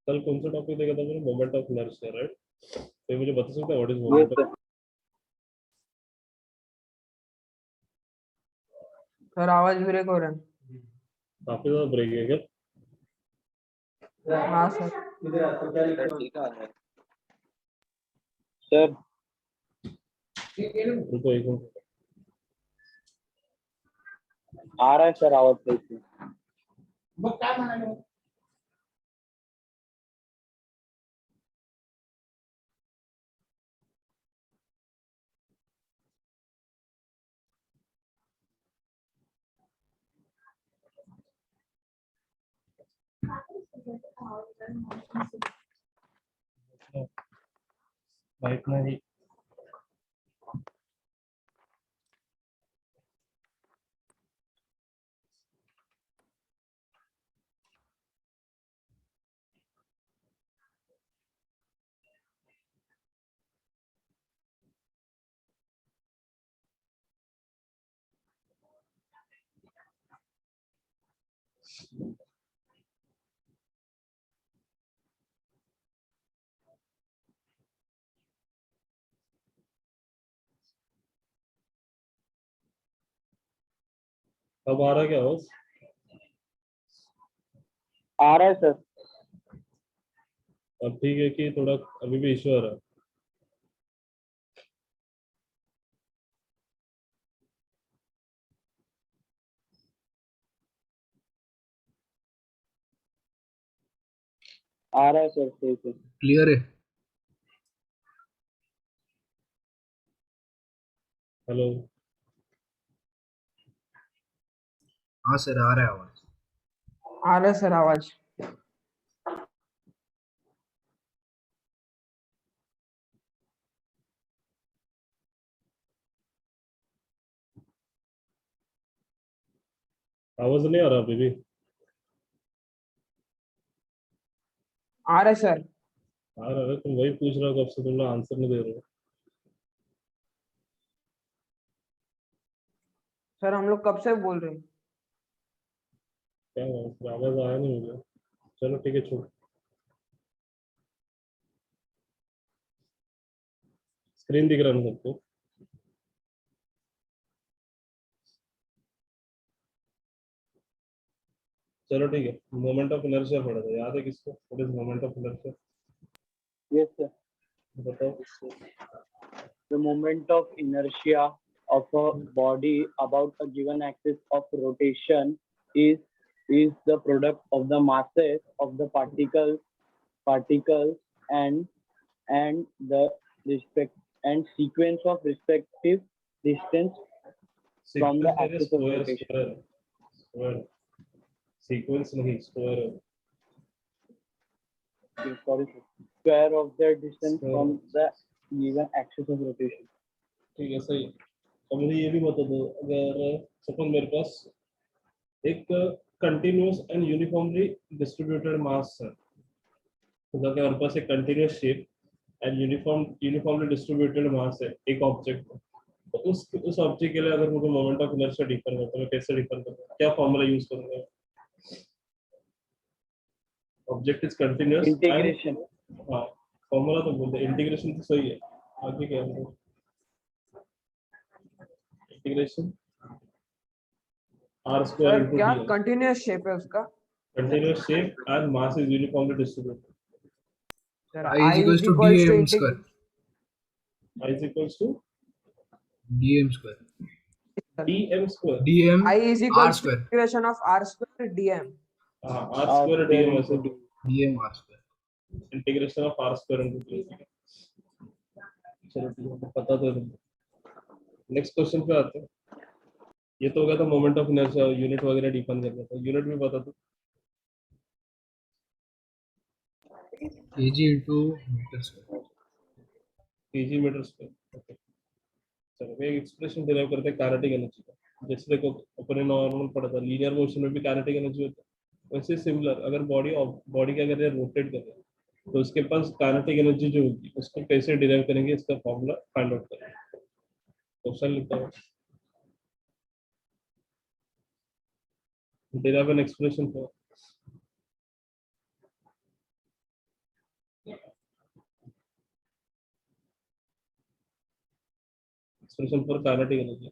कल कौन सा टॉपिक देखा था मैंने? Moment of inertia, right? तो मुझे बता सकते हैं what is Yes, moment sir. Of? Sir आवाज ब्रेक हो रहा है। काफी ज्यादा ब्रेक है क्या? हाँ सर। सर रुको एक मिनट। आ रहा है सर आवाज सही से। बाइक में ही अब आ रहा क्या आवाज? आ रहा है सर। अब ठीक है कि थोड़ा अभी भी इश्यू आ रहा है? आ रहा है सर सही से। क्लियर है। हेलो? हाँ सर आ रहा है आवाज। आ रहा है सर आवाज। आवाज नहीं आ रहा अभी भी? आ रहा है सर। आ रहा है? तुम वही पूछ रहा हो कब से, तुम लोग आंसर नहीं दे रहे हो। सर हम लोग कब से बोल रहे हैं। क्या आंसर? आवाज आया नहीं मुझे। चलो ठीक है, छोड़। स्क्रीन दिख रहा है ना सबको? चलो ठीक है। मोमेंट ऑफ इनर्शिया पढ़ा था, याद है किसको? What is moment of inertia? Yes, sir. बताओ। The moment of inertia of a body about a given axis of rotation is the product of the masses of the particles and the respect and sequence of respective distance from the axis of rotation. Square sequence नहीं, square है। Sorry, sir. Square of the distance Square. from the given axis of rotation. ठीक है, सही। अब मुझे ये भी बता दो, अगर सपोज मेरे पास एक continuous and uniformly distributed mass है, तो अगर हमारे पास एक continuous shape and uniformly distributed mass है एक ऑब्जेक्ट में, तो उस ऑब्जेक्ट के लिए अगर मुझे मोमेंट ऑफ इनर्शिया डिफाइन करना है तो मैं कैसे डिफाइन करूंगा? क्या फॉर्मूला यूज करूंगा? Object is continuous Integration. हाँ, फॉर्मूला तो बोलते हैं, इंटीग्रेशन तो सही है। आगे क्या है? Integration r square sir into क्या dl। कंटिन्यूअस शेप है उसका? continuous shape and mass is uniformly distributed। Sir I is equals to dm square। I is equals to dm square। dm square। dm I is r equals to square। integration of r square dm। हाँ, r square dm ऐसे dm r square। Integration of r square into dl। चलो ठीक है, पता तो है। Next question पे आते हैं। ये तो हो गया था मोमेंट ऑफ इनर्शिया, यूनिट वगैरह डिफाइन करना था, यूनिट भी बता दो। kg into meter square. Kg metre square. Okay, चलो मैं एक्सप्रेशन डिराइव करते हैं काइनेटिक एनर्जी का। जैसे देखो अपने नॉर्मल पढ़ा था, लीनियर मोशन में भी काइनेटिक एनर्जी होता है, वैसे सिमिलर अगर बॉडी बॉडी के अगर रोटेट कर रहे हैं तो उसके पास काइनेटिक एनर्जी जो होगी उसको कैसे डिराइव करेंगे, इसका फॉर्मूला फाइंड आउट करेंगे। क्वेश्चन लिखता हूँ, derive an expression for kinetic energy.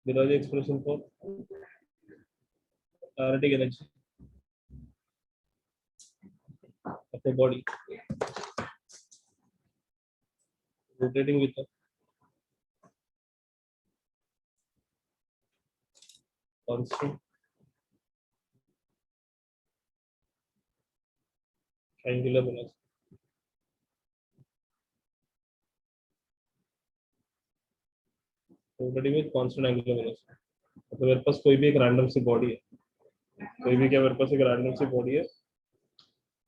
Derive expression for kinetic energy of the body rotating with a constant triangular velocity। rotating with constant angular velocity। तो मेरे पास कोई भी एक रैंडम सी बॉडी है, कोई भी क्या मेरे पास एक रैंडम सी बॉडी है।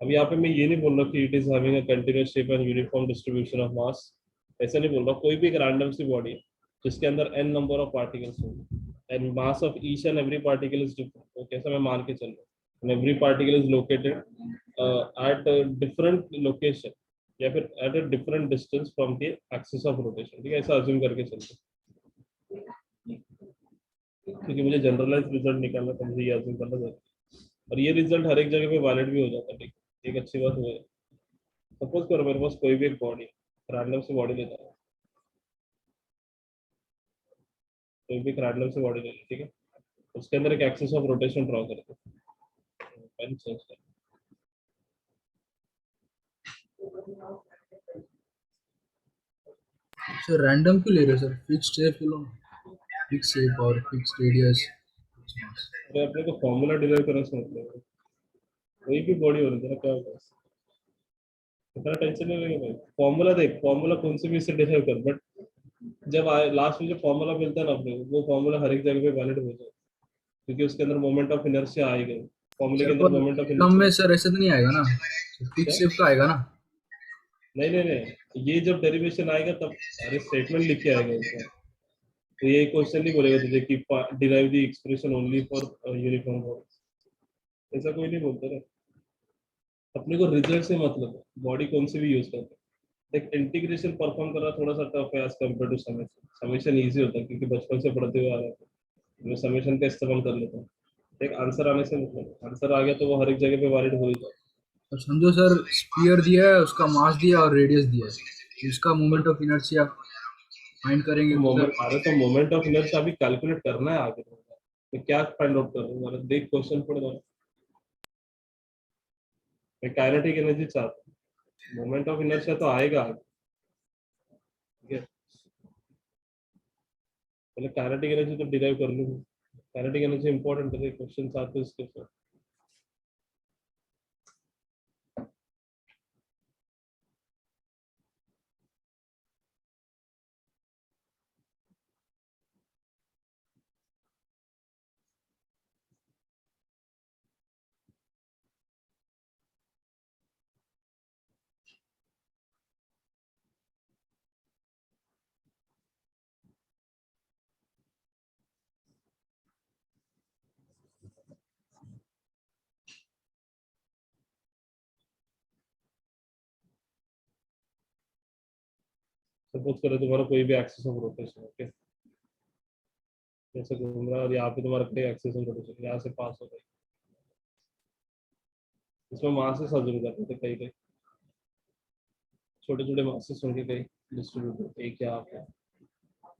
अब यहाँ पे मैं ये नहीं बोल रहा कि it is having a continuous shape and uniform distribution of mass, ऐसा नहीं बोल रहा। कोई भी एक रैंडम सी बॉडी है जिसके अंदर n नंबर ऑफ पार्टिकल्स होंगे and mass of each and every particle is different. तो कैसा मैं मान के चल रहा हूँ, every particle is located at different location या फिर at a different distance from the axis of rotation. ठीक है, ऐसा अज्यूम करके चलते हैं, क्योंकि मुझे जनरलाइज रिजल्ट निकालना था, मुझे ये अज्यूम करना जरूरी है। और ये रिजल्ट हर एक जगह पे वैलिड भी हो जाता है। ठीक, एक अच्छी बात हुआ है। सपोज करो मेरे पास कोई भी एक बॉडी, रैंडम से बॉडी लेता है, कोई भी एक रैंडम से बॉडी ले ली, ठीक है, उसके अंदर एक एक्सिस ऑफ रोटेशन ड्रॉ करते हैं, पेन चेंज कर। सर रैंडम क्यों ले रहे हो सर? फिक्स्ड शेप लो, फिक्स शेप और फिक्स रेडियस, फिक्स मास। अरे अपने को फॉर्मूला डिराइव करना से मतलब है, कोई भी बॉडी हो रही है ना, क्या होगा, इतना टेंशन नहीं लेगा भाई। फॉर्मूला देख, फॉर्मूला कौन से भी इससे डिराइव कर, बट जब लास्ट में जो फॉर्मूला मिलता है ना अपने को, वो फॉर्मूला हर एक जगह पे वैलिड हो जाए, क्योंकि उसके अंदर मोमेंट ऑफ इनर्शिया आएगा, फॉर्मूले के सर अंदर पर मोमेंट ऑफ कम में इनर्शिया। सर ऐसे तो नहीं आएगा ना, फिक्स शेप का आएगा ना? नहीं नहीं नहीं, ये जब डेरिवेशन आएगा तब, अरे स्टेटमेंट लिख के आएगा उसमें। तो ये क्वेश्चन नहीं बोलेगा तुझे कि derive the expression only for uniform body, ऐसा कोई नहीं बोलता ना। अपने को रिजल्ट से मतलब है, बॉडी कौन सी भी यूज करते हैं। देख इंटीग्रेशन परफॉर्म करना थोड़ा सा टफ है as compare to summation. Summation easy होता है क्योंकि बचपन से पढ़ते हुए आ रहे हैं, मैं समेशन का इस्तेमाल कर लेता हूँ। एक आंसर आने से मतलब, आंसर आ गया तो वो हर एक जगह पे वैलिड हो ही जाता और समझो सर स्पीयर दिया है, उसका मास दिया और रेडियस दिया है, इसका मोमेंट ऑफ इनर्शिया फाइंड है। करेंगे तो तो सर। मोमेंट, अरे तो मोमेंट ऑफ इनर्शिया अभी कैलकुलेट करना है आगे, तो क्या फाइंड आउट कर रहा हूँ, देख क्वेश्चन पढ़ रहा हूँ। मैं काइनेटिक एनर्जी चाहता हूँ, मोमेंट ऑफ इनर्शिया तो आएगा आगे, ठीक है। पहले काइनेटिक एनर्जी तो डिराइव कर लूँ, काइनेटिक एनर्जी इंपॉर्टेंट है, क्वेश्चन आते हैं इसके ऊपर। सपोज करो तुम्हारा कोई भी एक्सिस ऑफ रोटेशन, ओके, जैसे घूम रहा है और यहाँ पे तुम्हारा कोई एक्सिस ऑफ रोटेशन यहाँ से पास हो रहा है, इसमें मासेस अज्यूम करते थे कई कई, छोटे छोटे मासेस होंगे कई डिस्ट्रीब्यूटेड, एक यहाँ पे,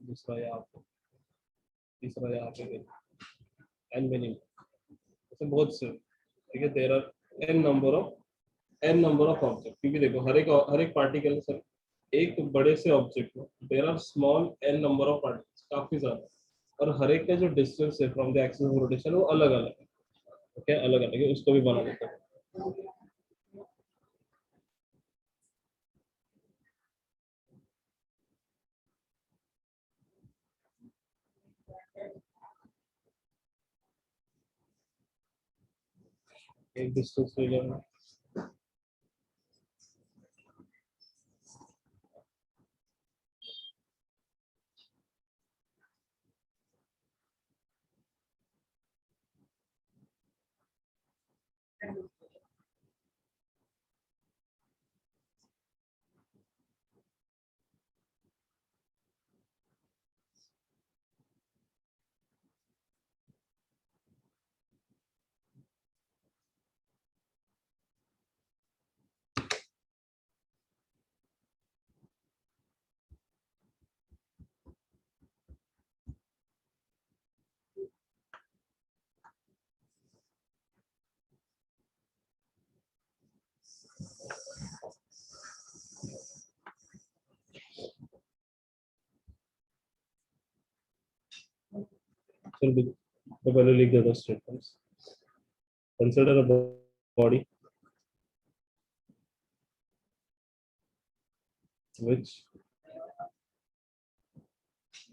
दूसरा यहाँ पे, तीसरा यहाँ पे, एन मेनी, ऐसे बहुत से, ठीक है। There are n number of object, क्योंकि देखो हर एक पार्टिकल सर, एक बड़े से ऑब्जेक्ट में there are small n number of particles, काफी ज्यादा, और हर एक का जो डिस्टेंस है from the axis of rotation वो अलग अलग है, ओके, अलग अलग है, उसको भी बना देता है। एक डिस्टेंस ले लेना, चल तो पहले लिख देता statements. Consider a body which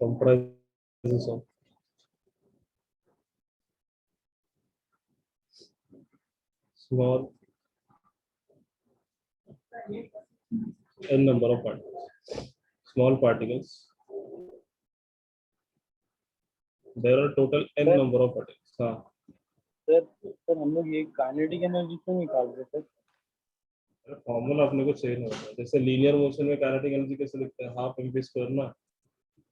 comprises of small n number of particles. Small particles. There are total n Sir. number of particles. हाँ, सर हम लोग ये काइनेटिक एनर्जी क्यों निकाल रहे हैं सर? फॉर्मूला अपने को चेंज होता है। जैसे लीनियर मोशन में काइनेटिक एनर्जी कैसे लिखते हैं, हाफ एम वी स्क्वायर ना।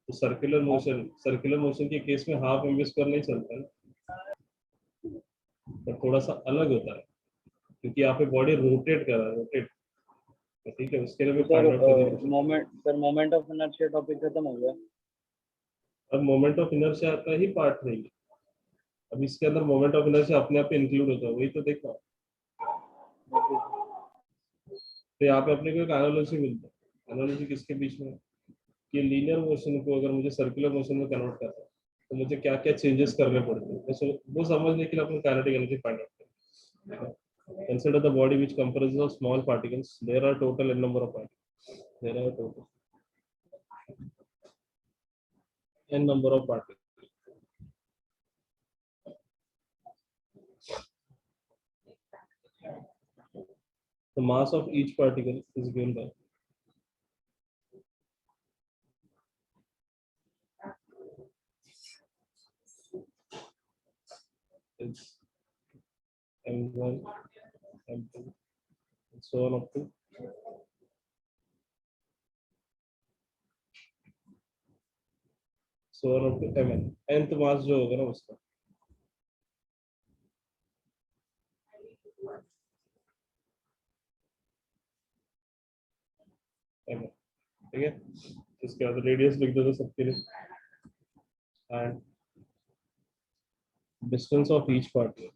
तो सर्कुलर मोशन के केस में हाफ एम वी स्क्वायर नहीं चलता है, तो थोड़ा सा अलग होता है क्योंकि यहाँ पे बॉडी रोटेट कर रहा है, रोटेट। ठीक है, उसके लिए भी फाइंड आउट करने मोमेंट ऑफ इनर्शिया टॉपिक खत्म हो गया। अब मोमेंट ऑफ इनर्शिया का ही पार्ट नहीं है, अब इसके अंदर मोमेंट ऑफ इनर्शिया अपने आप इंक्लूड होता है, वही तो देखा। तो यहाँ पे अपने को एक एनालॉजी मिलता है। एनालॉजी किसके बीच में, कि लीनियर मोशन को अगर मुझे सर्कुलर मोशन में कन्वर्ट करना है तो मुझे क्या क्या चेंजेस करने पड़ते हैं, वो समझने के लिए अपन काइनेटिक एनर्जी फाइंड आउट करते हैं। Consider the body which comprises of small particles. There are total n number of particles. There are total n number of particles. The mass of each particle is given by is m1, m2, and so on up to mn. nth mass जो होगा ना उसका mn, ठीक है। इसके बाद radius लिख दो सबके लिए, and distance of each particle,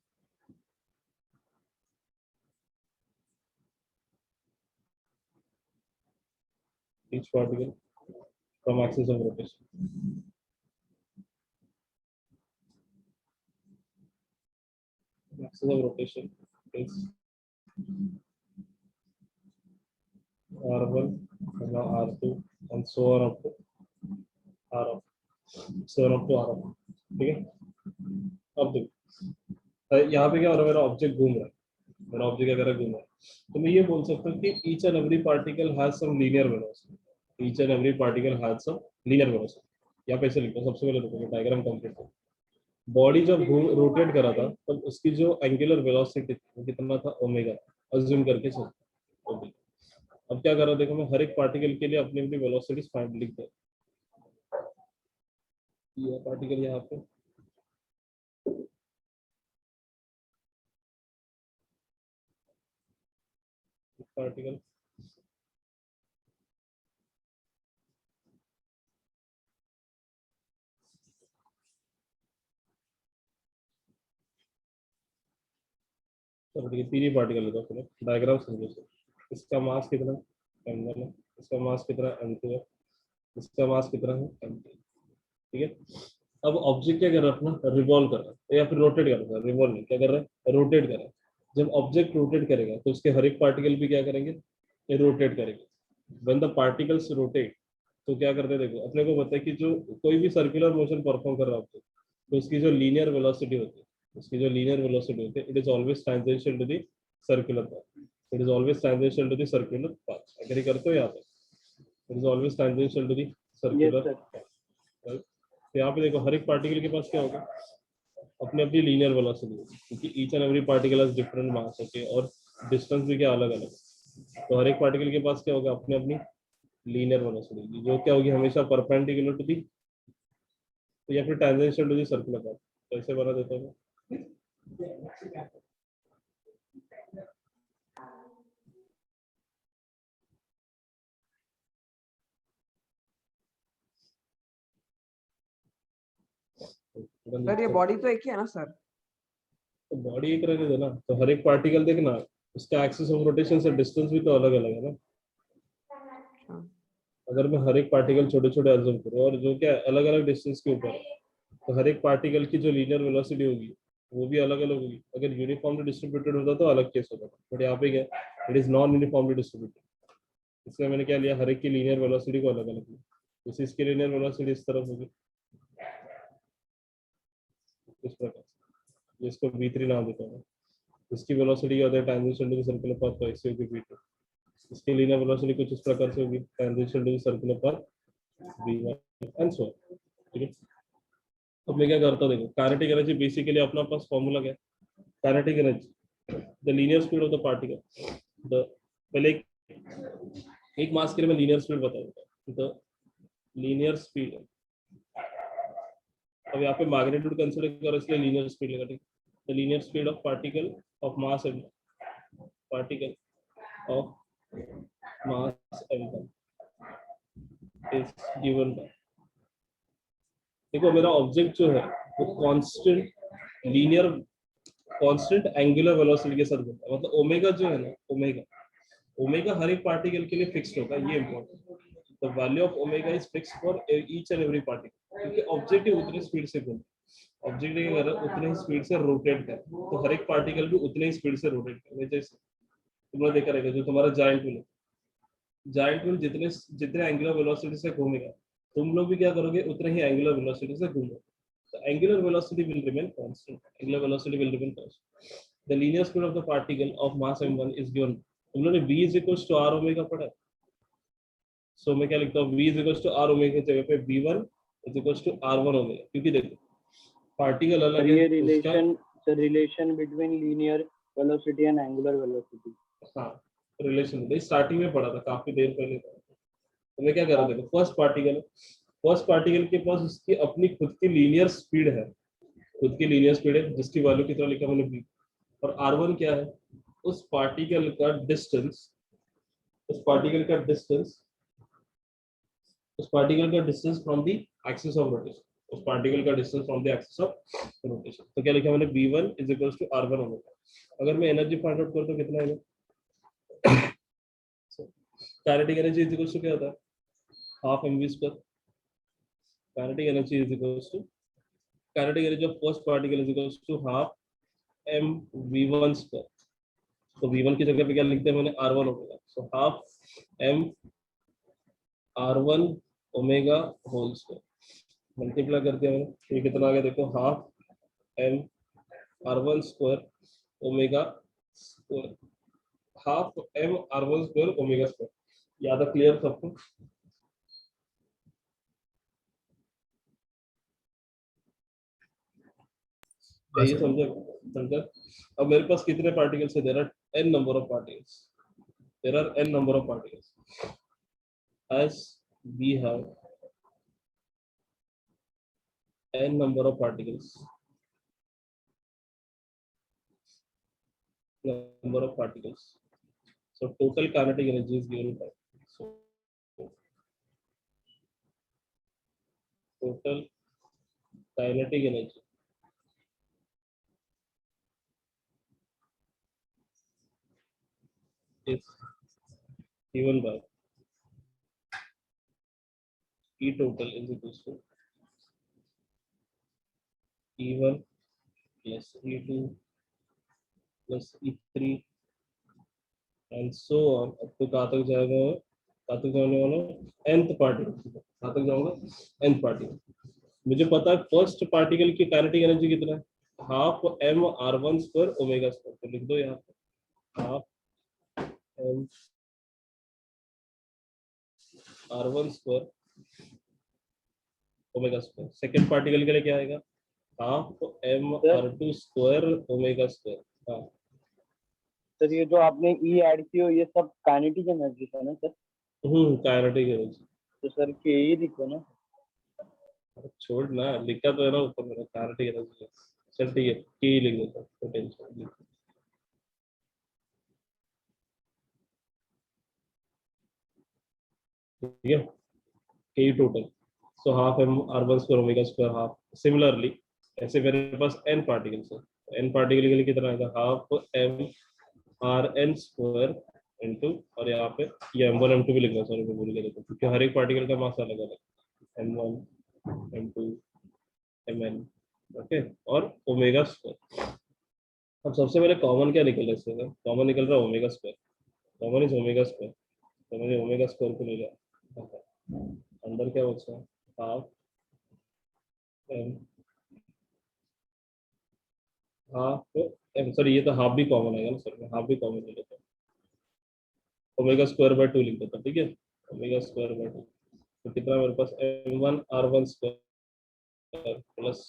each particle from axis of rotation. Axis of rotation is R1, and now R2, and so on up to R, so on up to R. ठीक है। अब देखो यहाँ पे क्या हो रहा है, मेरा ऑब्जेक्ट घूम रहा है, मेरा ऑब्जेक्ट अगर घूम रहा है तो मैं ये बोल सकता हूँ कि each and every particle has some linear velocity. Each and every particle has some linear velocity. यहाँ पे ऐसे लिखता हूँ। सबसे पहले देखो डायग्राम कंप्लीट करो। बॉडी जब रोटेट करा था तब उसकी जो एंगुलर वेलोसिटी वो कितना था, ओमेगा, अज्यूम करके चलते। ओके, अब क्या कर रहा, देखो मैं हर एक पार्टिकल के लिए अपनी अपनी वेलोसिटीज फाइंड लिख दे। ये पार्टिकल यहाँ पे, पार्टिकल तो ठीक है, तीन ही पार्टिकल लेता हूँ, डायग्राम समझो। इसका मास कितना m1 है, इसका मास कितना m2 है, इसका मास कितना है m3। ठीक है। अब ऑब्जेक्ट क्या कर रहा है, अपना रिवॉल्व कर रहा है या फिर रोटेट कर रहा है, रिवॉल्व नहीं, क्या कर रहा है, रोटेट कर रहा है। जब ऑब्जेक्ट रोटेट करेगा तो उसके हर एक पार्टिकल भी क्या करेंगे, रोटेट करेंगे। व्हेन द पार्टिकल्स रोटेट तो क्या करते हैं, देखो अपने को पता है कि जो कोई भी सर्कुलर मोशन परफॉर्म कर रहा है ऑब्जेक्ट तो उसकी जो लीनियर वेलोसिटी होती है उसकी जो लीनियर वेलोसिटी होती है, it is always tangential to the circular path, it is always tangential to the circular path. Agree करते हो यहाँ पे? It is always tangential to the Yes, circular sir. Path, right? तो यहाँ पे देखो हर एक पार्टिकल के पास क्या होगा, अपनी अपनी लीनियर वेलोसिटी, क्योंकि each and every particle has different mass, okay, और डिस्टेंस भी क्या अलग अलग। तो हर एक पार्टिकल के पास क्या होगा, अपनी अपनी लीनियर वेलोसिटी, जो क्या होगी हमेशा परपेंडिकुलर टू दी, या फिर tangential to the circular path. तो ऐसे बना देता हूँ सर ये बॉडी तो एक ही है ना सर? तो बॉडी एक रहने देना, तो हर एक पार्टिकल देखना उसका एक्सिस ऑफ रोटेशन से डिस्टेंस भी तो अलग अलग है ना। हाँ। अगर मैं हर एक पार्टिकल छोटे छोटे एज्यूम करूँ और जो क्या अलग अलग डिस्टेंस के ऊपर है, तो हर एक पार्टिकल की जो लीनियर वेलोसिटी होगी वो भी अलग अलग होगी। अगर यूनिफॉर्मली डिस्ट्रीब्यूटेड होता तो अलग केस होता, बट यहाँ पे क्या, it is non uniformly distributed, इसलिए मैंने क्या लिया, हर एक की लीनियर वेलोसिटी को अलग अलग लिया। इसी इसकी लीनियर वेलोसिटी इस तरफ होगी, इस प्रकार से, इसको v3 नाम देता हूँ। इसकी वेलोसिटी क्या होता है, tangential to the circular path, तो ऐसे होगी v2। इसकी लीनियर वेलोसिटी कुछ इस प्रकार से होगी, tangential to the circular path v1 and so on, ठीक है। अब मैं क्या करता हूँ, देखो काइनेटिक एनर्जी बेसिकली अपना पास फॉर्मूला क्या है, kinetic energy the linear speed of the particle, the पहले एक मास के लिए मैं लीनियर स्पीड बता देता हूँ, द लीनियर स्पीड। अब यहाँ पे मैग्नीट्यूड कंसीडर करो, इसलिए लीनियर स्पीड लगा, ठीक है। The linear speed of particle of mass m, particle of mass m1 is given by, देखो मेरा ऑब्जेक्ट जो है वो constant linear constant angular velocity के साथ घूमता है, मतलब ओमेगा जो है ना, ओमेगा ओमेगा हर एक पार्टिकल के लिए फिक्स्ड होगा, ये important. The value of omega is fixed for each and every particle, क्योंकि ऑब्जेक्ट ही उतनी स्पीड से घूमता, ऑब्जेक्ट अगर उतने ही स्पीड से रोटेट करे तो हर एक पार्टिकल भी उतने ही स्पीड से रोटेट करे। जैसे तुमने देखा रहेगा जो तुम्हारा जायंट व्हील है, जायंट व्हील जितने जितने एंगुलर वेलोसिटी से घूमेगा, तुम लोग भी क्या करोगे, उतने ही एंगुलर वेलोसिटी से घूमोगे। The angular velocity will remain constant. Angular velocity will remain constant. The linear speed of the particle of mass m1 is given. तुम लोगों ने v is equals to r omega पढ़ा है, so मैं क्या लिखता हूँ, v is equals to r omega की जगह पे v1 is equals to r1 omega, क्योंकि देखो पार्टिकल Sir, अलग ये है उसका, relation between linear velocity and angular velocity. हाँ रिलेशन स्टार्टिंग में पढ़ा था, काफी देर पहले पढ़ा था। तो मैं क्या कर रहा था, देखो फर्स्ट पार्टिकल के पास उसकी अपनी खुद की लीनियर स्पीड है, खुद की लीनियर स्पीड है जिसकी वैल्यू कितना लिखा मैंने v, और r1 क्या है, उस पार्टिकल का डिस्टेंस, उस पार्टिकल का डिस्टेंस, उस पार्टिकल का distance from the axis of rotation, उस पार्टिकल का distance from the axis of rotation. तो क्या लिखा मैंने, v1 is equals to r1 omega. अगर मैं एनर्जी फाइंड आउट करूं तो कितना है, kinetic energy is equals to क्या होता है, half mv square. Kinetic energy is equals to, kinetic energy of first particle is equals to half mv1 square. तो v1 की जगह पे क्या लिखते हैं मैंने, r1 omega, so half m r1 omega whole square, multiply कर दिया मैंने, तो ये कितना आ गया, देखो half m r1 square omega square, half m r1 square omega square. याद है, क्लियर सबको? ये समझे समझा? अब मेरे पास कितने पार्टिकल्स है, there are n number of particles, there are n number of particles, as we have n number of particles, so total kinetic energy is given by, so total kinetic energy is given by E total is equals to E1 plus E2 plus E3 and so on, अब तो कहाँ तक जाएगा, कहाँ तक जाने वाला, nth particle, कहाँ तक जाऊंगा, nth पार्टिकल। मुझे पता है फर्स्ट पार्टिकल की काइनेटिक एनर्जी कितना है, half m r one square omega square, तो लिख दो यहाँ पे half m r one square omega square. Second particle के लिए क्या आएगा, half m r two square omega square. हाँ सर ये जो आपने ई ऐड की हो ये सब काइनेटिक एनर्जी है ना सर? Kinetic energy. तो सर के ही लिखो ना। छोड़ ना, लिखा तो है ना ऊपर मेरा काइनेटिक एनर्जी। चल ठीक है, की लिख देता हूँ, पोटेंशियल। ठीक है, के total. So half m r one square omega square half. Similarly ऐसे मेरे पास एन पार्टिकल्स है, एन पार्टिकल के लिए कितना आएगा, half m r n square into, और यहाँ पे ये एम वन एम टू भी लिखना, सॉरी मैं भूल गया था, क्योंकि हर एक पार्टिकल का मास अलग अलग, m one m two m n, okay, और ओमेगा स्क्वायर। अब सबसे पहले कॉमन क्या निकल रहा है इससे, कॉमन निकल रहा है omega square, common is omega square, तो मुझे ओमेगा स्क्वायर को ले लिया, अंदर क्या बचा, half m, half m, sorry ये तो हाफ भी कॉमन आएगा ना सर, मैं हाफ भी कॉमन ले लेता हूँ, ओमेगा स्क्वायर बाय टू लिख देता हूँ, ठीक है, ओमेगा स्क्वायर बाय टू, तो कितना मेरे पास m one r one square plus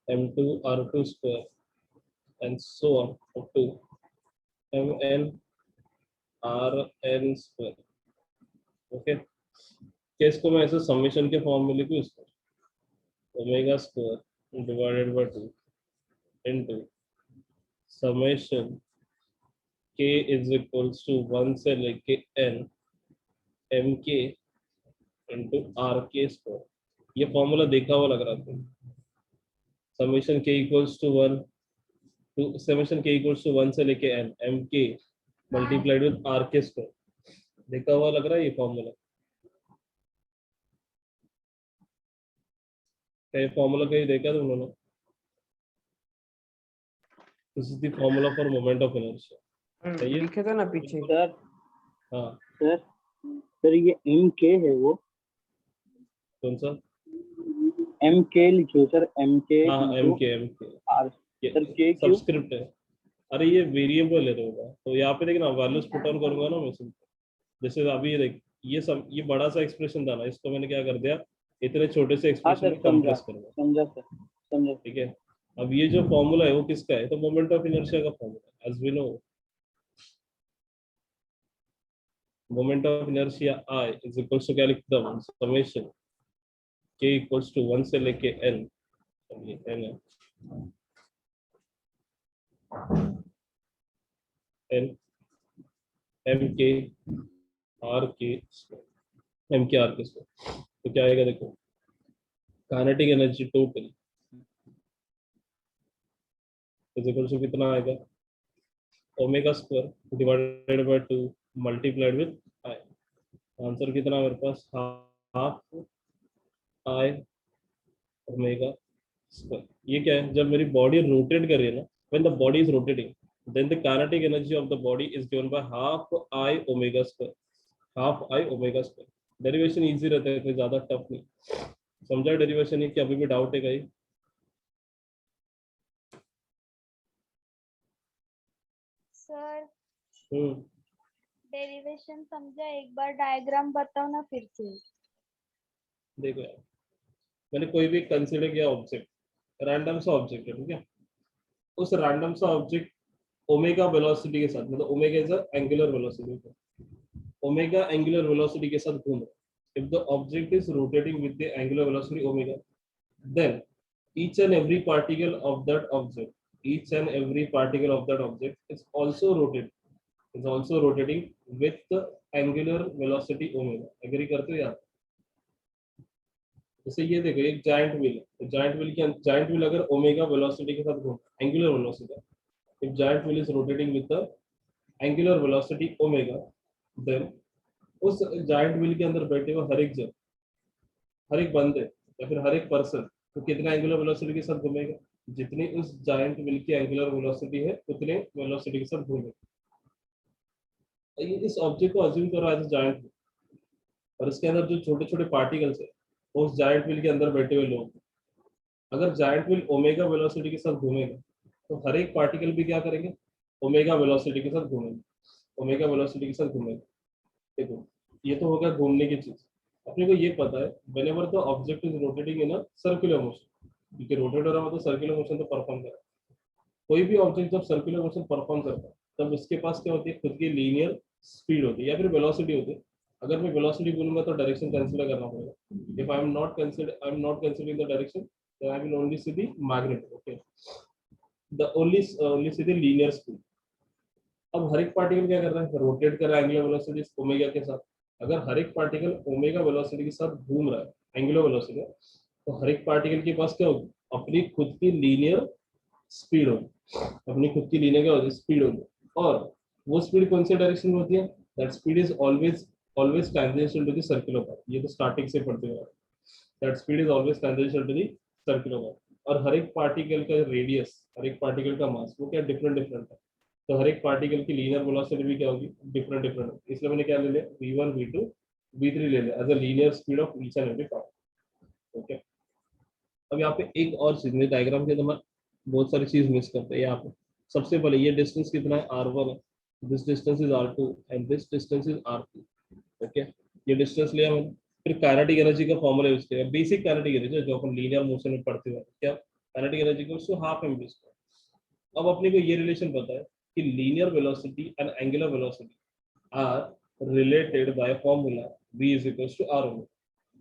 m two r two square and so on up to m n r n square, okay. क्या इसको मैं ऐसे समेशन के फॉर्म में लिखूँ, इसको omega square divided by two into summation k is equals to 1 से लेके n एम के इंटू आर के स्क्वायर। ये फॉर्मूला देखा हुआ लग रहा था, summation k equals to 1 to summation k equals to 1 से लेके n एम के मल्टीप्लाइड विद आर के स्क्वायर, देखा हुआ लग रहा है ये फॉर्मूला, क्या ये फॉर्मूला कहीं देखा था उन्होंने, this is the formula for moment of inertia, सही है। लिखे थे ना पीछे। सर हाँ सर सर ये एम के है वो, कौन सा, एम के लिखियो सर, एम के हाँ एम के आर। सर के क्यों? सब्सक्रिप्ट है, अरे ये वेरिएबल है होगा, तो यहाँ पे देखना वैल्यूज पुट ऑन करूंगा ना मैं सिंपल, जैसे अभी ये देख, ये सब ये बड़ा सा एक्सप्रेशन था ना, इसको मैंने क्या कर दिया, इतने छोटे से हाँ एक्सप्रेशन सर में समझा, कंप्रेस कर दिया, समझा सर, समझा। ठीक है। अब ये जो फॉर्मूला है वो किसका है, तो मोमेंट ऑफ इनर्शिया का formula, as we know moment of inertia I is equals to, क्या लिखता हूँ, समेशन के इक्वल्स टू 1 से लेके एन, ये एन है, एन एम के आर के एम के आर के स्क्वायर, तो क्या आएगा देखो, kinetic energy total is equal to कितना आएगा, omega square divided by 2 multiplied with I, answer कितना मेरे पास, हाफ आई ओमेगा स्क्वायर। ये क्या है, जब मेरी बॉडी रोटेट कर रही है ना, when the body is rotating then the kinetic energy of the body is given by half I omega square, half I omega square. Derivation easy रहता है, कोई ज्यादा टफ नहीं, समझा डेरिवेशन है कि अभी भी डाउट है कहीं, सर हम्म, डेरिवेशन समझा, एक बार डायग्राम बताओ ना फिर से। देखो यार, मैंने कोई भी कंसीडर किया ऑब्जेक्ट, रैंडम सा ऑब्जेक्ट है, ठीक है, उस रैंडम सा ऑब्जेक्ट ओमेगा वेलोसिटी के साथ, मतलब omega is angular velocity, omega angular velocity के साथ घूम रहा है, if the object is rotating with the angular velocity omega, then each and every particle of that object, each and every particle of that object is also rotating with the angular velocity omega, agree करते हो यार। जैसे ये देखो एक giant wheel है, तो giant wheel अगर ओमेगा वेलोसिटी के साथ घूमता है, angular velocity, if giant wheel is rotating with the angular velocity omega, then उस जायंट व्हील के अंदर बैठे हुए हर एक जन, हर एक बंदे या फिर हर एक पर्सन तो कितना एंगुलर वेलोसिटी के साथ घूमेगा, जितनी उस जायंट व्हील की एंगुलर वेलोसिटी है उतने वेलोसिटी के साथ घूमेगा। ये इस ऑब्जेक्ट को अज्यूम करो एज जायंट व्हील, और इसके अंदर जो छोटे छोटे पार्टिकल्स है वो उस जायंट व्हील के अंदर बैठे हुए लोग, अगर जायंट व्हील ओमेगा वेलोसिटी के साथ घूमेगा तो हर एक पार्टिकल भी क्या करेंगे, ओमेगा वेलोसिटी के साथ घूमेंगे, ओमेगा वेलोसिटी के साथ घूमेंगे। देखो ये तो होगा घूमने की चीज। अपने को ये पता है whenever the object is rotating in a circular motion, क्योंकि रोटेट हो रहा है तो सर्कुलर मोशन तो परफॉर्म कर रहा है। कोई भी ऑब्जेक्ट जब सर्कुलर मोशन परफॉर्म करता है तब उसके पास क्या होती है, खुद की लीनियर स्पीड होती है या फिर वेलोसिटी होती है। अगर मैं वेलोसिटी बोलूंगा तो डायरेक्शन कंसीडर करना पड़ेगा। If I am not considering the direction, then I will only see the magnet, okay, the only see the linear speed. अब हर एक पार्टिकल क्या कर रहा है, रोटेट कर रहा है एंगुलर वेलोसिटी ओमेगा के साथ। अगर हर एक पार्टिकल ओमेगा वेलोसिटी के साथ घूम रहा है एंगुलर वेलोसिटी, तो हर एक पार्टिकल के पास क्या होगी, अपनी खुद की लीनियर स्पीड होगी, अपनी खुद की लीनियर क्या होगी, स्पीड होगी। और वो स्पीड कौन से डायरेक्शन में होती है, that speed is always always tangential to the circular path. ये तो स्टार्टिंग से पढ़ते हुए that speed is always tangential to the circular path. और हर एक पार्टिकल का रेडियस, हर एक पार्टिकल का मास वो क्या डिफरेंट डिफरेंट है। तो हर एक पार्टिकल की लीनियर वेलोसिटी भी क्या होगी, डिफरेंट डिफरेंट। इसलिए मैंने क्या ले लिया, v1 v2 v3 ले लिया as a linear speed of each and every part. Okay, अब यहाँ पे एक और चीज में डायग्राम के अंदर हम बहुत सारी चीज मिस करते हैं। यहाँ पे सबसे पहले ये डिस्टेंस कितना है, r1 है, this distance is r2 and this distance is r3। Okay, ये डिस्टेंस लिया मैंने। फिर काइनेटिक एनर्जी का फॉर्मूला यूज किया, बेसिक काइनेटिक एनर्जी जो अपन लीनियर मोशन में पढ़ते हुए क्या, काइनेटिक एनर्जी को हाफ mv²। अब अपने को ये रिलेशन पता है कि linear velocity and angular velocity are related by formula v is equals to r omega,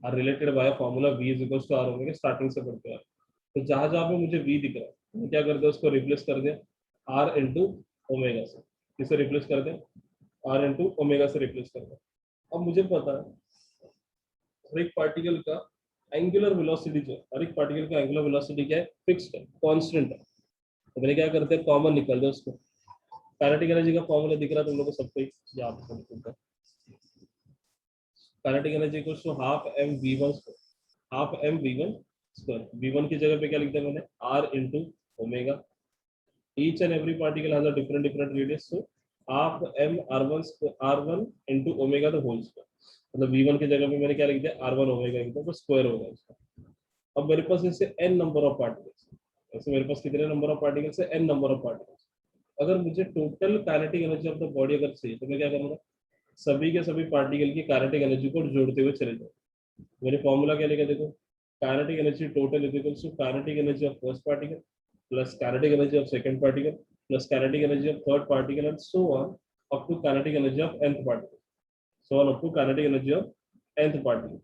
are related by formula v is equals to r omega, starting से पढ़ते हैं। तो जहां जहां पे मुझे v दिख रहा है मैं क्या कर दिया, उसको रिप्लेस कर दिया r इंटू ओमेगा से। किसे रिप्लेस कर दें, r इंटू ओमेगा से रिप्लेस कर दें। अब मुझे पता है हर एक पार्टिकल का एंगुलर वेलोसिटी जो है, हर एक पार्टिकल का एंगुलर वेलोसिटी क्या है, फिक्स्ड है, कांस्टेंट है। तो मैंने क्या करते हैं, कॉमन निकल दे उसको। काइनेटिक एनर्जी का फॉर्मूला दिख रहा है तुम लोगों को सबको ही, याद है। Kinetic energy equals to half M v one square, half M v one square. V one की जगह पे क्या लिख दिया मैंने, r into omega. Each and every particle has a different different radius, so half m r one into omega the whole square. मतलब v one की जगह पे मैंने क्या लिख दिया, आर वन ओमेगा लिख दिया, तो स्क्वायर होगा इसका। अब मेरे पास इससे एन नंबर ऑफ पार्टिकल्स, ऐसे मेरे पास कितने नंबर ऑफ पार्टिकल्स है, एन नंबर ऑफ पार्टिकल्स। अगर मुझे total kinetic energy of the body अगर चाहिए तो मैं क्या करूंगा, सभी के सभी पार्टिकल की काइनेटिक एनर्जी को जोड़ते हुए चले जाओ। मेरे फॉर्मूला क्या लेगा देखो, kinetic energy total is equals to kinetic energy of first particle plus kinetic energy of second particle plus kinetic energy of third particle and so on up to kinetic energy of nth particle, so on up to kinetic energy of nth particle.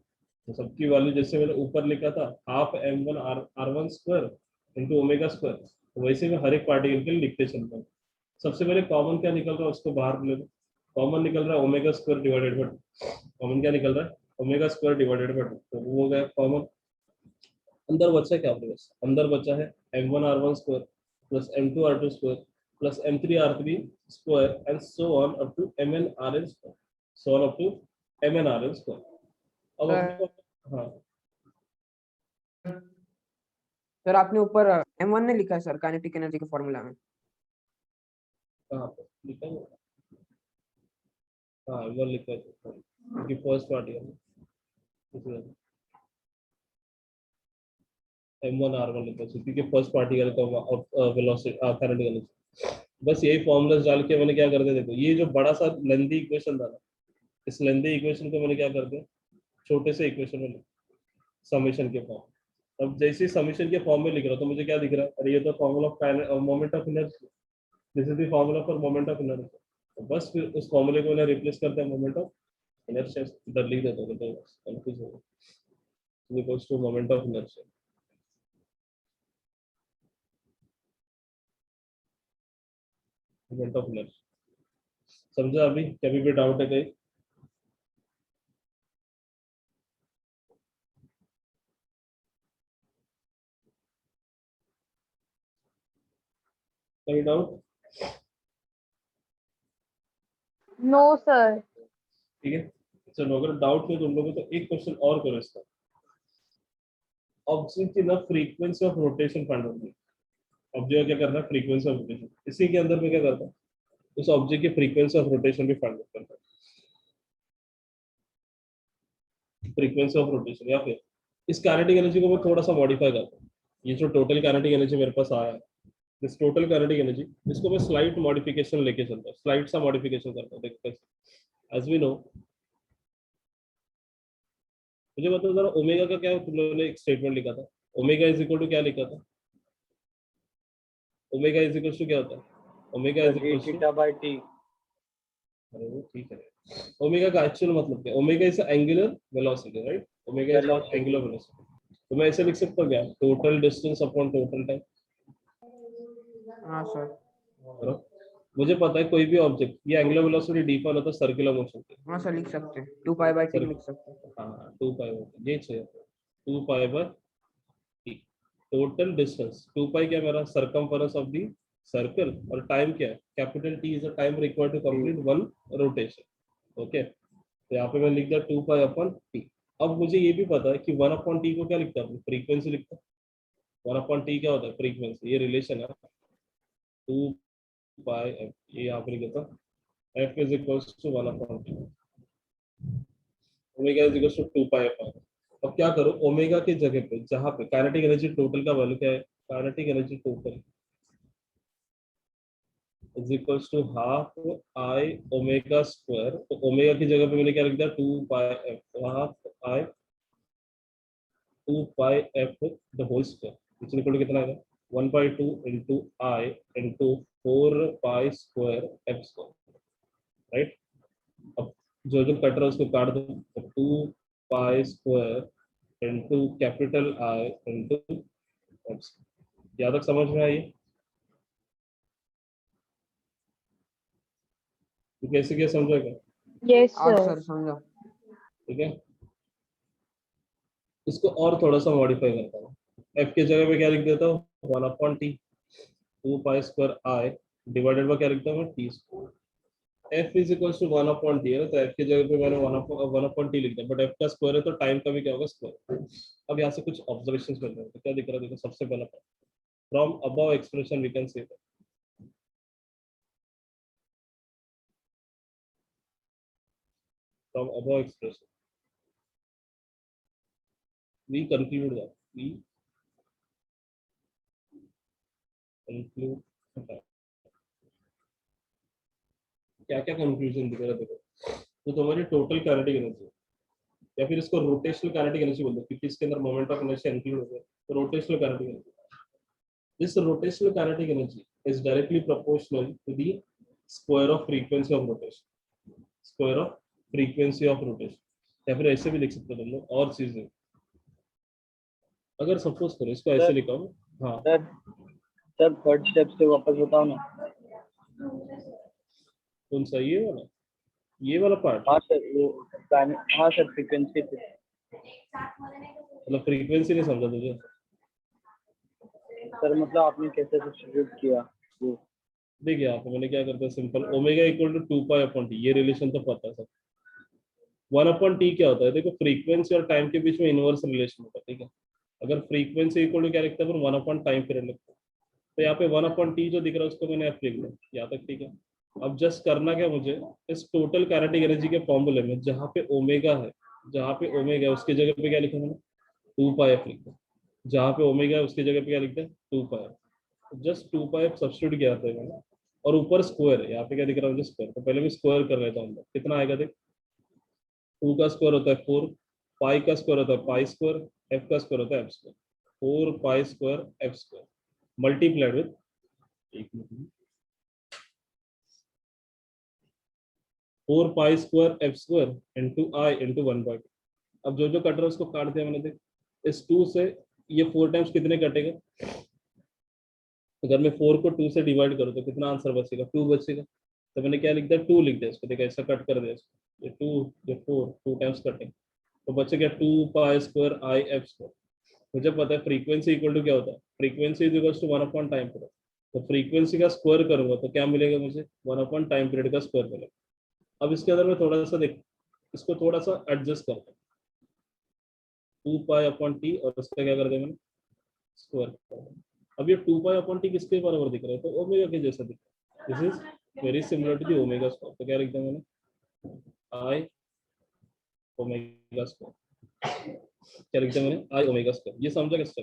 तो सबकी value जैसे मैंने ऊपर लिखा था half m one r one square into omega square, तो वैसे मैं हर एक पार्टिकल के लिए लिखते चलता हूँ। सबसे पहले कॉमन क्या निकल रहा है उसको बाहर ले लो। कॉमन निकल रहा है omega square divided by 2। Common क्या निकल रहा है, ओमेगा स्क्वायर डिवाइडेड बाय 2, तो वो हो गया कॉमन। अंदर बचा क्या अपने पास, अंदर बचा है m1r1 square plus m2r2 square plus m3r3 square and so on up to mnrn square, so on up to mnrn square. अब अपने को, हाँ सर आपने ऊपर m1 ने लिखा है सर काइनेटिक एनर्जी के फॉर्मूला में। कहाँ पर लिखा है, हाँ वो लिखा है क्योंकि फर्स्ट पार्टिकल m1r1 लिखा है क्योंकि फर्स्ट पार्टिकल का वेलोसिटी काइनेटिक एनर्जी। बस यही फॉर्मूलाज डाल के मैंने क्या कर दिया, देखो ये जो बड़ा सा लेंथी इक्वेशन था ना, इस लेंथी इक्वेशन को मैंने क्या कर दिया छोटे से इक्वेशन में समेशन के फॉर्म। अब जैसे समेशन के फॉर्म में लिख रहा हूं तो मुझे क्या दिख रहा है, अरे ये तो formula of moment of energy, this is the formula for moment of energy. तो बस फिर उस फॉर्मूले को मैंने रिप्लेस कर दिया मोमेंट ऑफ इनर्शिया, इधर लिख देता हूं तो कंफ्यूज हो गया, equals to moment of inertia. Moment of inertia समझा अभी, कभी भी डाउट है कहीं, कहीं डाउट? No sir. ठीक है, चलो अगर डाउट है तुम लोगों को तो एक क्वेश्चन और करो इसका। ऑब्जेक्ट की ना फ्रीक्वेंसी ऑफ रोटेशन फाइंड होगी। ऑब्जेक्ट क्या करना है, फ्रीक्वेंसी ऑफ रोटेशन, इसी के अंदर में क्या करता है, उस ऑब्जेक्ट की फ्रीक्वेंसी ऑफ रोटेशन भी फाइंड करता है। फ्रीक्वेंसी ऑफ रोटेशन या फिर इस काइनेटिक एनर्जी को मैं थोड़ा सा मॉडिफाई करता हूँ। ये जो टोटल काइनेटिक एनर्जी मेरे पास आया है, दिस टोटल काइनेटिक एनर्जी, इसको मैं स्लाइट मॉडिफिकेशन लेके चलता हूँ, स्लाइट सा मॉडिफिकेशन करता हूँ। देखो एज वी नो, मुझे बताओ जरा ओमेगा का क्या है, तुम लोगों ने एक स्टेटमेंट लिखा था, ओमेगा इज इक्वल टू क्या लिखा था? ओमेगा इज इक्वल टू क्या होता है? Omega is d equal to, theta by t. अरे वो ठीक है, ओमेगा का एक्चुअल मतलब क्या? Omega is angular velocity, right? Omega is Velocity. Angular velocity. तो मैं ऐसे लिख सकता हूँ क्या, total distance upon total time. हाँ सर। मुझे पता है कोई भी ऑब्जेक्ट, ये एंगुलर वेलोसिटी डी पर होता है सर्कुलर मोशन पे। हाँ सर, लिख सकते हैं 2 पाई/t सर लिख सकते हैं। हाँ 2 पाई, ये चाहिए 2 पाई/t। टोटल डिस्टेंस 2 पाई क्या मेरा सरकमफेरेंस ऑफ दी सर्कल, और टाइम क्या है, capital T is the time required to complete one rotation. Okay, तो यहाँ पे मैं लिख दिया 2 पाई/t। अब मुझे ये भी पता है कि 1/t को क्या लिखता है, फ्रीक्वेंसी लिखता है। 1/t क्या होता है, फ्रीक्वेंसी, ये रिलेशन है 2 पाई f, ये यहाँ पे लिख देता हूँ, f is equals to 1/t, omega is equals to 2 pi f। अब क्या करो, ओमेगा की जगह पे जहाँ पे काइनेटिक एनर्जी टोटल का वैल्यू क्या है, kinetic energy total is equals to half I omega square. तो ओमेगा की जगह पे मैंने क्या लिख दिया, 2 पाई f, तो half I 2 pi f the whole square, is equal to कितना आएगा, 1/2 into I into 4 pi square f square, right? अब जो जो कट रहा है उसको काट दो, तो 2 pi square into capital I into f। यहाँ तक समझ में आई? तो कैसे क्या समझेगा? Yes, हाँ sir. सर, समझा। ठीक है, इसको और थोड़ा सा मॉडिफाई करता हूँ, f की जगह पे क्या लिख देता हूँ, 1/t, 2 pi square I divided by क्या लिखता हूँ मैं, t square. f is equal to 1/t है ना, तो f की जगह पे मैंने 1/t लिख दिया, बट f का स्क्वायर है तो टाइम का भी क्या होगा, स्क्वायर। अब यहाँ से कुछ ऑब्जर्वेशंस कर रहे हैं, तो क्या दिख रहा है, देखो सबसे पहला from above expression we can say from above expression we conclude that we conclude that, क्या क्या कंक्लूजन दिख रहा है देखो, तो तुम्हारी टोटल काइनेटिक एनर्जी, या फिर इसको रोटेशनल काइनेटिक एनर्जी बोलते हैं क्योंकि इसके अंदर मोमेंट ऑफ इनर्शिया इंक्लूड हो गया, तो rotational kinetic energy, this rotational kinetic energy is directly proportional to the square of frequency of rotation, square of frequency of rotation, या फिर ऐसे भी लिख सकते हो तुम लोग, और चीजें अगर सपोज करो इसको ऐसे लिखा हो, हाँ सर सर थर्ड स्टेप से वापस बताओ ना। कौन सा, ये वाला पार्ट, हाँ सर, वो हाँ सर, फ्रीक्वेंसी पे। मतलब फ्रीक्वेंसी नहीं समझा तुझे? सर मतलब आपने कैसे सब्स्टिट्यूट किया वो? देखिए यहाँ पे मैंने क्या करता है, सिंपल, ओमेगा इक्वल टू 2 पाई/t, ये रिलेशन तो पता है सब। 1/t क्या होता है, देखो फ्रीक्वेंसी और टाइम के बीच में इनवर्स रिलेशन होता है, ठीक है? अगर फ्रीक्वेंसी इक्वल टू क्या लिखता है, 1/टाइम पीरियड लिखता है, तो यहाँ पे 1/t जो दिख रहा है उसको मैंने f लिख लिया, यहाँ तक ठीक है। अब जस्ट करना क्या मुझे, इस टोटल काइनेटिक एनर्जी के फॉर्मूले में जहाँ पे ओमेगा है, जहाँ पे ओमेगा है उसकी जगह पे क्या लिखा मैंने, 2 पाई f लिखा, जहाँ पे ओमेगा है उसकी जगह पे क्या लिखते हैं, 2 पाई, जस्ट 2 पाई सब्स्टिट्यूट किया था मैंने, और ऊपर स्क्वायर है, यहाँ पे क्या दिख रहा है मुझे, स्क्वायर, तो पहले मैं स्क्वायर कर लेता हूँ, कितना आएगा देख, 2 का स्क्वायर होता है 4, पाई का स्क्वायर होता है पाई स्क्वायर, f का स्क्वायर होता है f square, 4 pi square f square multiplied with, एक minute, 4 pi square f square into I into 1/2। अब जो जो कट रहा है उसको काट दिया मैंने, देख इस 2 से ये 4 टाइम्स कितने कटेगा, अगर मैं 4 को 2 से डिवाइड करूँ तो कितना आंसर बचेगा, 2 बचेगा, तो मैंने क्या लिख दिया, 2 लिख दिया इसको, देखा ऐसा कट कर दिया इसको, ये 2 ये 4 2 टाइम्स कटेंगे, तो बचे क्या, 2 pi square I f square. मुझे पता है फ्रीक्वेंसी इक्वल टू क्या होता है, फ्रीक्वेंसी इज इक्वल टू 1/टाइम पीरियड, तो फ्रीक्वेंसी का स्क्वायर करूंगा तो क्या मिलेगा मुझे, 1/टाइम पीरियड का स्क्वायर मिलेगा। अब इसके अंदर मैं थोड़ा सा देख, इसको थोड़ा सा एडजस्ट करता हूँ, 2 पाई/t और इसका क्या कर दिया मैंने, स्क्वायर। अब ये 2 पाई/t किसके बराबर दिख रहा है, तो ओमेगा के जैसा दिख रहा है, this is very similar to the omega square, तो क्या लिख दिया मैंने, आई ओमेगा स्क्वायर, क्या लिख दिया मैंने, आई ओमेगा स्क्वायर। ये समझा किस,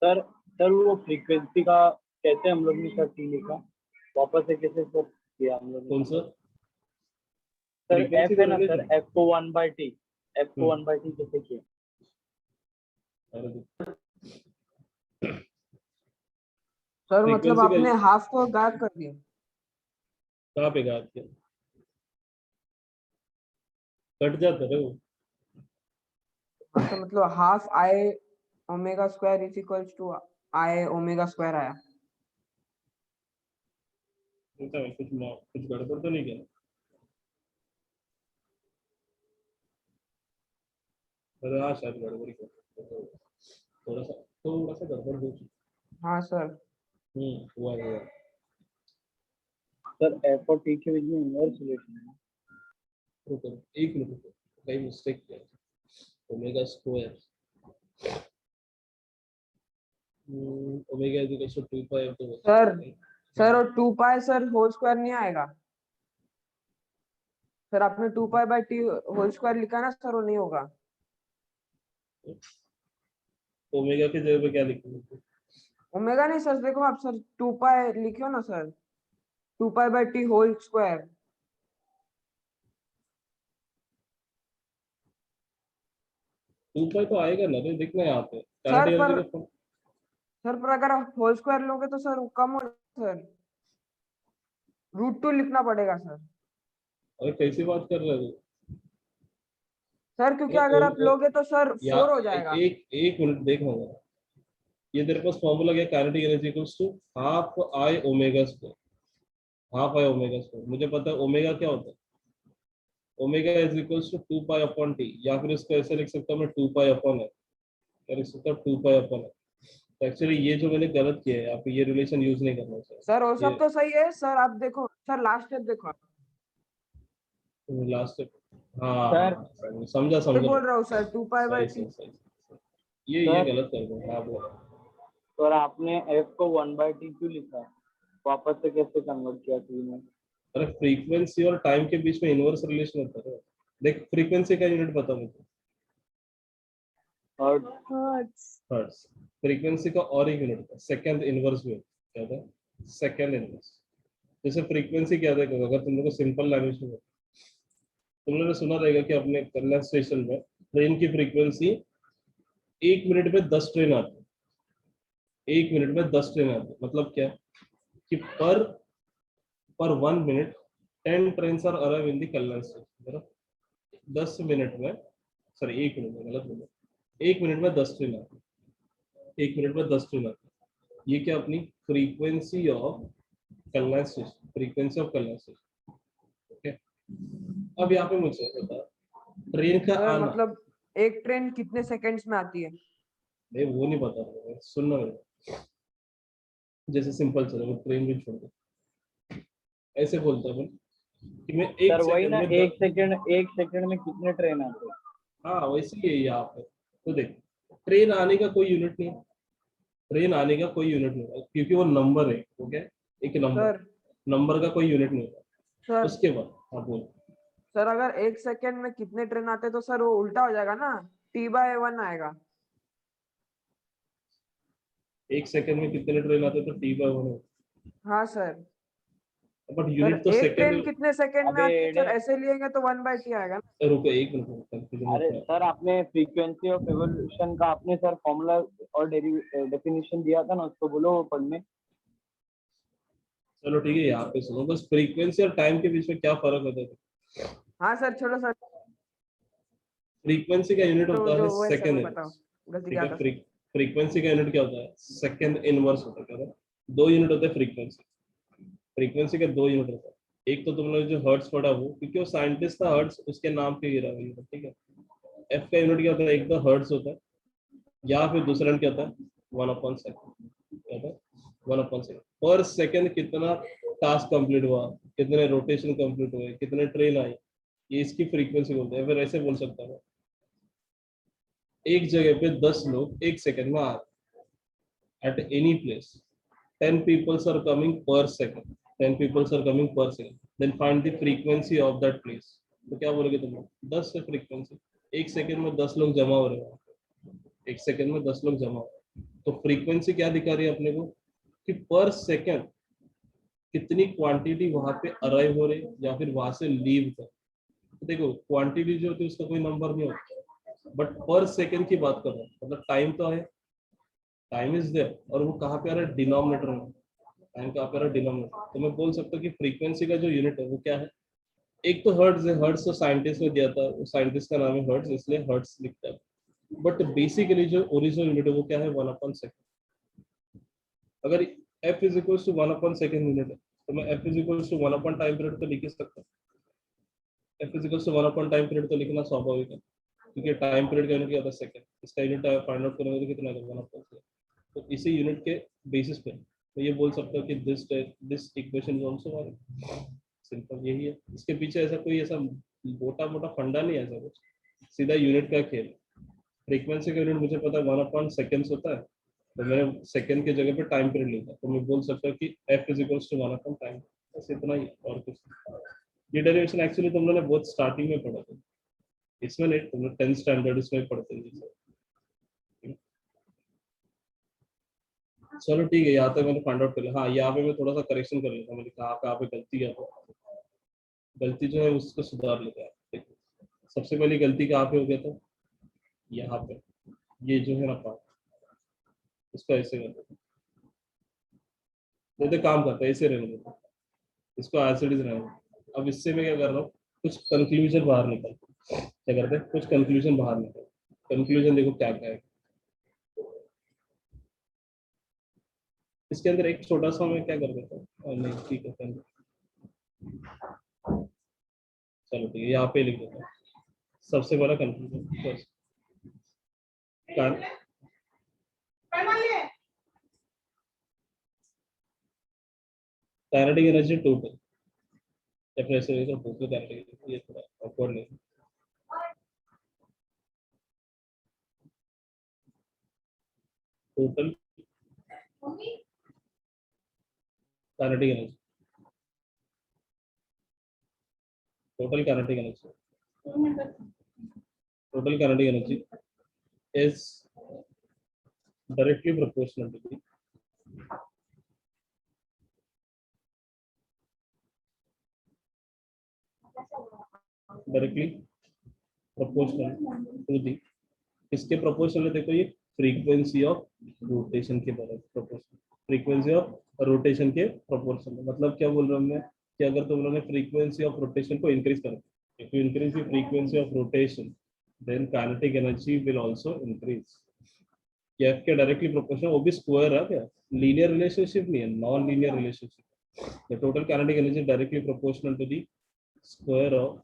सर सर वो फ्रीक्वेंसी का कैसे हम लोग ने सर टी लिखा, वापस से कैसे सर किया हम लोग कौन ने? सा सर frequency एफ है का ना सर, relation? एफ को 1/t, एफ को 1/t कैसे किया? अरे देखो, सर मतलब frequency का आपने हाफ को गायब कर दिया। कहाँ पे गायब किया? कट जाता है वो। हाँ, तो मतलब half I omega square is equals to I omega square आया। ऐसा है, कुछ गड़बड़ तो नहीं किया? अरे हाँ, शायद गड़बड़ किया, थोड़ा सा गड़बड़ हो चुकी। हाँ सर। हुआ हुआ। सर एफ और टी के बीच में इनवर्स रिलेशन है। रुको, एक मिनट रुको, कहीं मिस्टेक किया। Omega square omega is equal to 2 pi तो सर और 2 पाई सर होल स्क्वायर नहीं आएगा सर, आपने 2 pi by T whole square लिखा ना सर, वो नहीं होगा। ओमेगा की जगह पे क्या लिखेंगे? ओमेगा नहीं सर, देखो आप सर 2 पाई लिखियो ना sir, 2 pi by T whole square. 2 pi तो आएगा ना रे, देखना यहाँ पे सर काइनेटिक पर एनर्जी का सर पर अगर आप होल स्क्वायर लोगे तो सर वो कम हो सर, √2 लिखना पड़ेगा सर। अरे कैसी बात कर रहे हो? सर क्योंकि अरे अगर आप लोगे तो सर या 4 हो जाएगा। एक मिनट देखना जरा। ये तेरे पास फॉर्मूला क्या, kinetic energy equals to half I omega square. Half I omega square मुझे पता है, ओमेगा क्या होता है? Omega is equals to 2 pi upon T, या फिर इसको ऐसे लिख सकता हूँ मैं 2 पाई अपॉन है, या लिख सकता हूँ 2 पाई अपॉन है। तो एक्चुअली ये जो मैंने गलत किया है, आपको ये रिलेशन यूज नहीं करना चाहिए। सर वो सब ये तो सही है सर, आप देखो सर लास्ट स्टेप देखो आप। लास्ट हाँ सर हाँ, समझा मैं समझा। बोल रहा हूँ सर 2 पाई बाय सही टी। सही सही सही। ये सर गलत कर दो। हाँ बोलो। सर आपने एफ को 1/t क्यों लिखा, वापस से कैसे कन्वर्ट किया टी में? अरे फ्रीक्वेंसी और टाइम के बीच में इनवर्स रिलेशन होता है। देख, फ्रीक्वेंसी का यूनिट बता मुझे। और हर्ट्ज। फ्रीक्वेंसी का और एक यूनिट था, सेकंड इनवर्स वेव। क्या था? Second inverse. जैसे फ्रीक्वेंसी क्या था, अगर तुम लोग को सिंपल लैंग्वेज में, तुम लोगों ने सुना रहेगा कि अपने कल्याण स्टेशन में ट्रेन की फ्रीक्वेंसी 1 मिनट में 10 ट्रेन आती है। 1 मिनट में 10 ट्रेन आती है, मतलब क्या कि पर 1 minute 10 train are arrive in the Kalyan station. 10 minute में, सॉरी 1 मिनट में, गलत बोला, 1 मिनट में 10 ट्रेन आती है। 1 मिनट में 10 ट्रेन आती है। ये क्या अपनी frequency of Kalyan station, frequency of Kalyan station. Okay, अब यहाँ पे मुझे बता, ट्रेन का सर आना, मतलब एक ट्रेन कितने सेकंड्स में आती है? नहीं वो नहीं बता रहा, सुनना मेरे। जैसे सिंपल चलो, वो ट्रेन भी छोड़ दो, ऐसे बोलता हूँ कि मैं सर एक वही सेकंड ना, में एक सेकंड में कितने ट्रेन आते हैं? हाँ वैसे ही है यहाँ पे। तो देख, ट्रेन आने का कोई यूनिट नहीं है। ट्रेन आने का कोई यूनिट नहीं है, क्योंकि वो नंबर है। ओके, एक नंबर, सर नंबर का कोई यूनिट नहीं है। सर उसके बाद हाँ बोल। सर अगर एक सेकंड में कितने ट्रेन आते तो सर वो उल्टा हो जाएगा ना, T/1 आएगा। एक सेकंड में कितने ट्रेन आते तो T/1 है, हाँ सर। बट सर यूनिट तो एक ट्रेन सेकंड। कितने सेकंड में अबे आती है सर, एडे, ऐसे लिएंगे तो 1/t आएगा ना। रुको एक मिनट, कंफ्यूजन अरे होता है। सर आपने फ्रीक्वेंसी ऑफ एवोल्यूशन का आपने सर फॉर्मूला और डेफिनेशन दिया था ना, उसको बोलो वो पढ़ने। चलो ठीक है, यहाँ पे सुनो, बस फ्रीक्वेंसी और टाइम के बीच में क्या फर्क होता है? हाँ सर छोड़ो सर, फ्रीक्वेंसी का यूनिट तो होता है जो वो है सर सेकंड वो बताओ, इनवर्स। गलती ठीक क्या है, था सर? फ्रीक्वेंसी का यूनिट क्या होता है? सेकंड इनवर्स होता है। क्या होता है? 2 यूनिट होते हैं फ्रीक्वेंसी। फ्रीक्वेंसी के 2 यूनिट होता है। एक तो तुम लोग जो हर्ट्स पढ़ा वो, क्योंकि वो साइंटिस्ट था हर्ट्स, उसके नाम पे गिरा हुआ यूनिट। ठीक है, एफ का यूनिट क्या होता है? एक तो हर्ट्स होता है, या फिर दूसरा यूनिट क्या होता है? 1/सेकंड। क्या होता है? 1/सेकंड। पर सेकंड कितना टास्क कंप्लीट हुआ, कितने रोटेशन कंप्लीट हुए, कितने ट्रेन आई, ये इसकी फ्रीक्वेंसी बोलते हैं। फिर ऐसे बोल सकता हूँ, एक जगह पे 10 लोग एक सेकंड में आ रहे, at any place 10 people are coming per second, 10 people are coming per second, then find the frequency of that place। तो क्या बोलोगे तुम लोग? 10 से फ्रीक्वेंसी, एक सेकंड में 10 लोग जमा हो रहे हैं, एक सेकंड में 10 लोग जमा हो रहे हैं। तो फ्रीक्वेंसी क्या दिखा रही है अपने को कि पर सेकेंड कितनी क्वांटिटी वहां पे अराइव हो रही या फिर वहां से लीव कर। तो देखो क्वांटिटी जो होती है उसका कोई नंबर नहीं होता, बट पर सेकेंड की बात कर रहा हूँ, मतलब टाइम तो है, टाइम इज देयर, और वो कहाँ पे आ रहा है, डिनोमिनेटर में। टाइम कहाँ पे आ रहा है, डिनोमिनेटर। तो मैं बोल सकता हूँ कि फ्रीक्वेंसी का जो यूनिट है वो क्या है, एक तो हर्ट्ज है, हर्ट्ज तो साइंटिस्ट ने दिया था, साइंटिस्ट का नाम है हर्ट्ज, इसलिए हर्ट्ज लिखता है। बट बेसिकली जो ओरिजिनल यूनिट है वो क्या है, 1/सेकंड। अगर f इज इक्वल टू 1/सेकंड यूनिट है तो मैं f इज इक्वल टू 1/टाइम पीरियड तो लिख ही सकता हूँ। f इज इक्वल टू 1/टाइम पीरियड तो लिखना स्वाभाविक है, क्योंकि टाइम पीरियड का यूनिट क्या होता है, सेकंड। इसका यूनिट फाइंड आउट करेंगे तो कितना है, 1/सेकंड। तो इसी यूनिट के बेसिस पे मैं ये बोल सकता हूँ कि this equation is also valid. Simple यही है, इसके पीछे ऐसा कोई ऐसा मोटा मोटा फंडा नहीं है, ऐसा कुछ, सीधा यूनिट का खेल। फ्रीक्वेंसी का यूनिट मुझे पता है 1/सेकंड्स होता है, तो मैंने सेकंड की जगह पे टाइम पीरियड लिखा, तो मैं बोल सकता हूँ कि f इज इक्वल्स टू 1/टाइम। बस इतना ही, और कुछ नहीं। ये डेरिवेशन एक्चुअली तुम लोगों ने बहुत स्टार्टिंग में पढ़ा था, इसमें नहीं, तुम लोग 10th स्टैंडर्ड इसमें पढ़ते हैं। चलो ठीक है, यहाँ तक मैंने फाइंड आउट कर लिया। हाँ, यहाँ पे मैं थोड़ा सा करेक्शन कर लेता हूँ, मैंने कहा कहाँ पे गलती है, तो गलती जो है उसको सुधार लेते हैं। देखो, सबसे पहली गलती कहाँ पे हो गया था, यहाँ पे, ये जो है ना पार्ट, इसको ऐसे कर देते हैं। तो काम करता है, ऐसे रहने देते हैं, इसको एसिडिस रहने देते हैं। अब इससे मैं क्या कर रहा हूँ, कुछ कंक्लूजन बाहर निकल, क्या करते हैं, कुछ कंक्लूजन बाहर निकल। कंक्लूजन देखो क्या क्या है इसके अंदर। एक छोटा सा मैं क्या कर देता हूँ, नहीं ठीक है, चलो ठीक है, यहाँ पे लिख देता हूँ। सबसे बड़ा कंक्लूजन, काइनेटिक एनर्जी टोटल, या फिर ऐसे टोटल काइनेटिक एनर्जी, ये थोड़ा awkward नहीं, total kinetic energy, total kinetic energy, total kinetic energy is directly proportional to the directly proportional to the, इसके प्रोपोर्शनल है, देखो ये फ्रीक्वेंसी ऑफ रोटेशन के बराबर प्रोपोर्शनल, फ्रीक्वेंसी ऑफ रोटेशन के प्रोपोर्शनल। मतलब क्या बोल रहा हूँ मैं, कि अगर तुम लोगों ने फ्रीक्वेंसी ऑफ रोटेशन को इंक्रीज कर, if you increase the frequency of rotation then kinetic energy will also increase. ये एफ के डायरेक्टली प्रोपोर्शनल, वो भी स्क्वायर है क्या, लीनियर रिलेशनशिप नहीं है, non linear relationship. The total kinetic energy directly proportional to the square of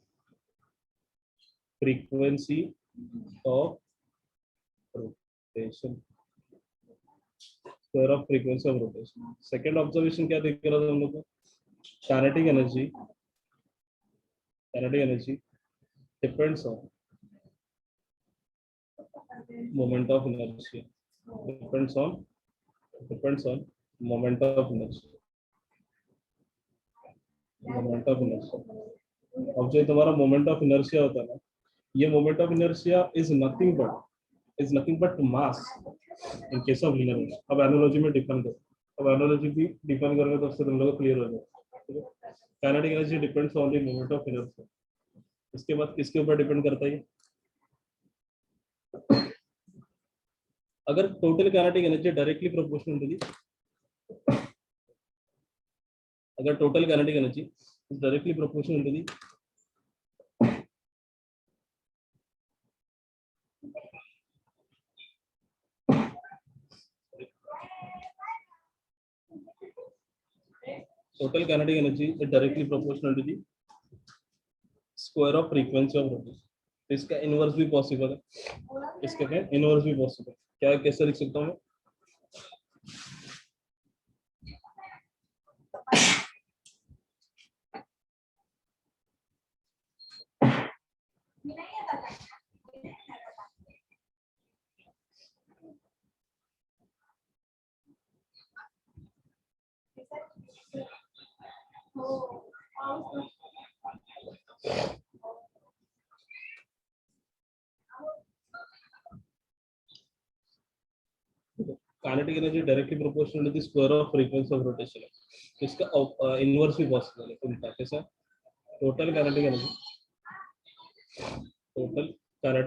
frequency of rotation, square of frequency of rotation. Second observation क्या देख रहा था हम लोग को, kinetic energy depends on moment of inertia, depends on moment of inertia, moment of inertia. अब जो तुम्हारा मोमेंट ऑफ इनर्शिया होता है ना, ये moment of inertia is nothing but mass in case of linear motion. अब एनालॉजी में define करो, अब एनालॉजी भी डिफाइन करोगे तो उससे तुम लोग को क्लियर हो जाएगा। Kinetic energy depends on the moment of inertia. इसके बाद किसके ऊपर डिपेंड करता है, अगर total kinetic energy directly proportional to the, अगर total kinetic energy is directly proportional to the total kinetic energy is directly proportional to the square of frequency of rotation। इसका inverse भी पॉसिबल है, इसका क्या inverse भी possible, क्या कैसे लिख सकता हूँ मैं, kinetic energy directly proportional to the square of frequency of rotation है, तो इसका इनवर्स भी पॉसिबल है। उल्टा कैसा? Total kinetic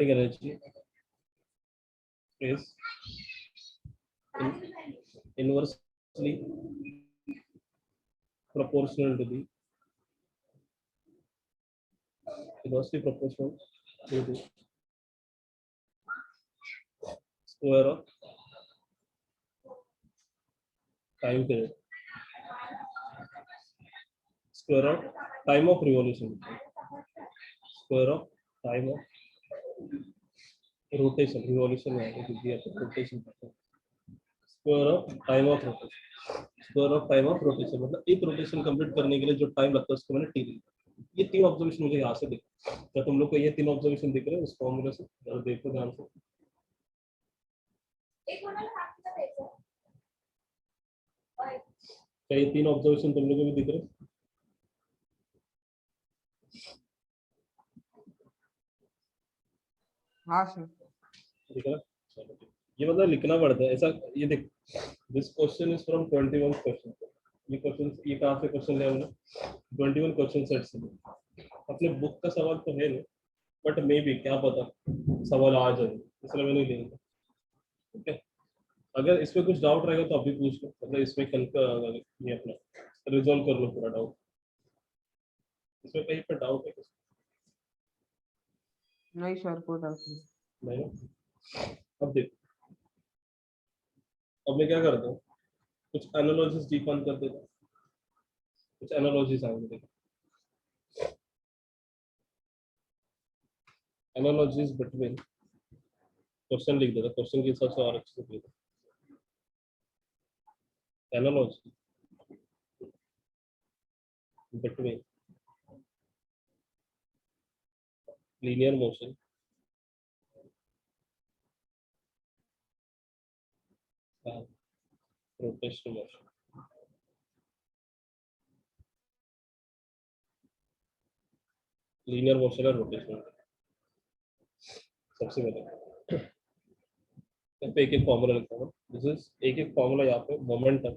energy is inversely proportional to the square of time period, square of time of revolution, square of time of rotation, revolution rotation, square of time of rotation, square of time of rotation, मतलब एक rotation complete करने के लिए जो time लगता है उसको मैंने टी लिखा। ये तीन ऑब्जर्वेशन मुझे यहाँ से दिख, क्या तुम लोग को ये तीन ऑब्जर्वेशन दिख रहे हैं उस फॉर्मूले से? जरा देखो ध्यान से। क्या ये तीन ऑब्जर्वेशन तुम लोग को भी दिख रहे हैं? हाँ सर। दिख रहा है? चलो ठीक। ये मतलब लिखना पड़ता है ऐसा। ये देख, this question is from 21 question. ये क्वेश्चन, ये कहाँ से क्वेश्चन लिया हमने? 21 क्वेश्चन सेट से। अपने बुक का सवाल तो है नहीं, बट मे बी क्या पता सवाल आ जाए, इसलिए मैं नहीं लेंगे। ठीक है, अगर इसमें कुछ डाउट रहेगा तो अभी पूछ लो, मतलब इसमें कल का ये अपना रिजॉल्व कर लो पूरा डाउट। इसमें कहीं पर डाउट है? नहीं सर, कोई डाउट नहीं। नहीं ना? अब देख, अब मैं क्या करता हूँ, कुछ एनालॉजीज डिफाइन कर देता हूँ। कुछ एनालॉजीज आएंगे, देखो एनालॉजीज बिटवीन, क्वेश्चन लिख देता, क्वेश्चन के हिसाब से और अच्छे से लिख देता। Analogy between linear motion and rotational motion. Linear motion और रोटेशनल। सबसे पहले यहाँ पे एक एक फॉर्मूला लिखता हूँ। दिस इज एक एक फॉर्मूला यहाँ पे मोमेंटम।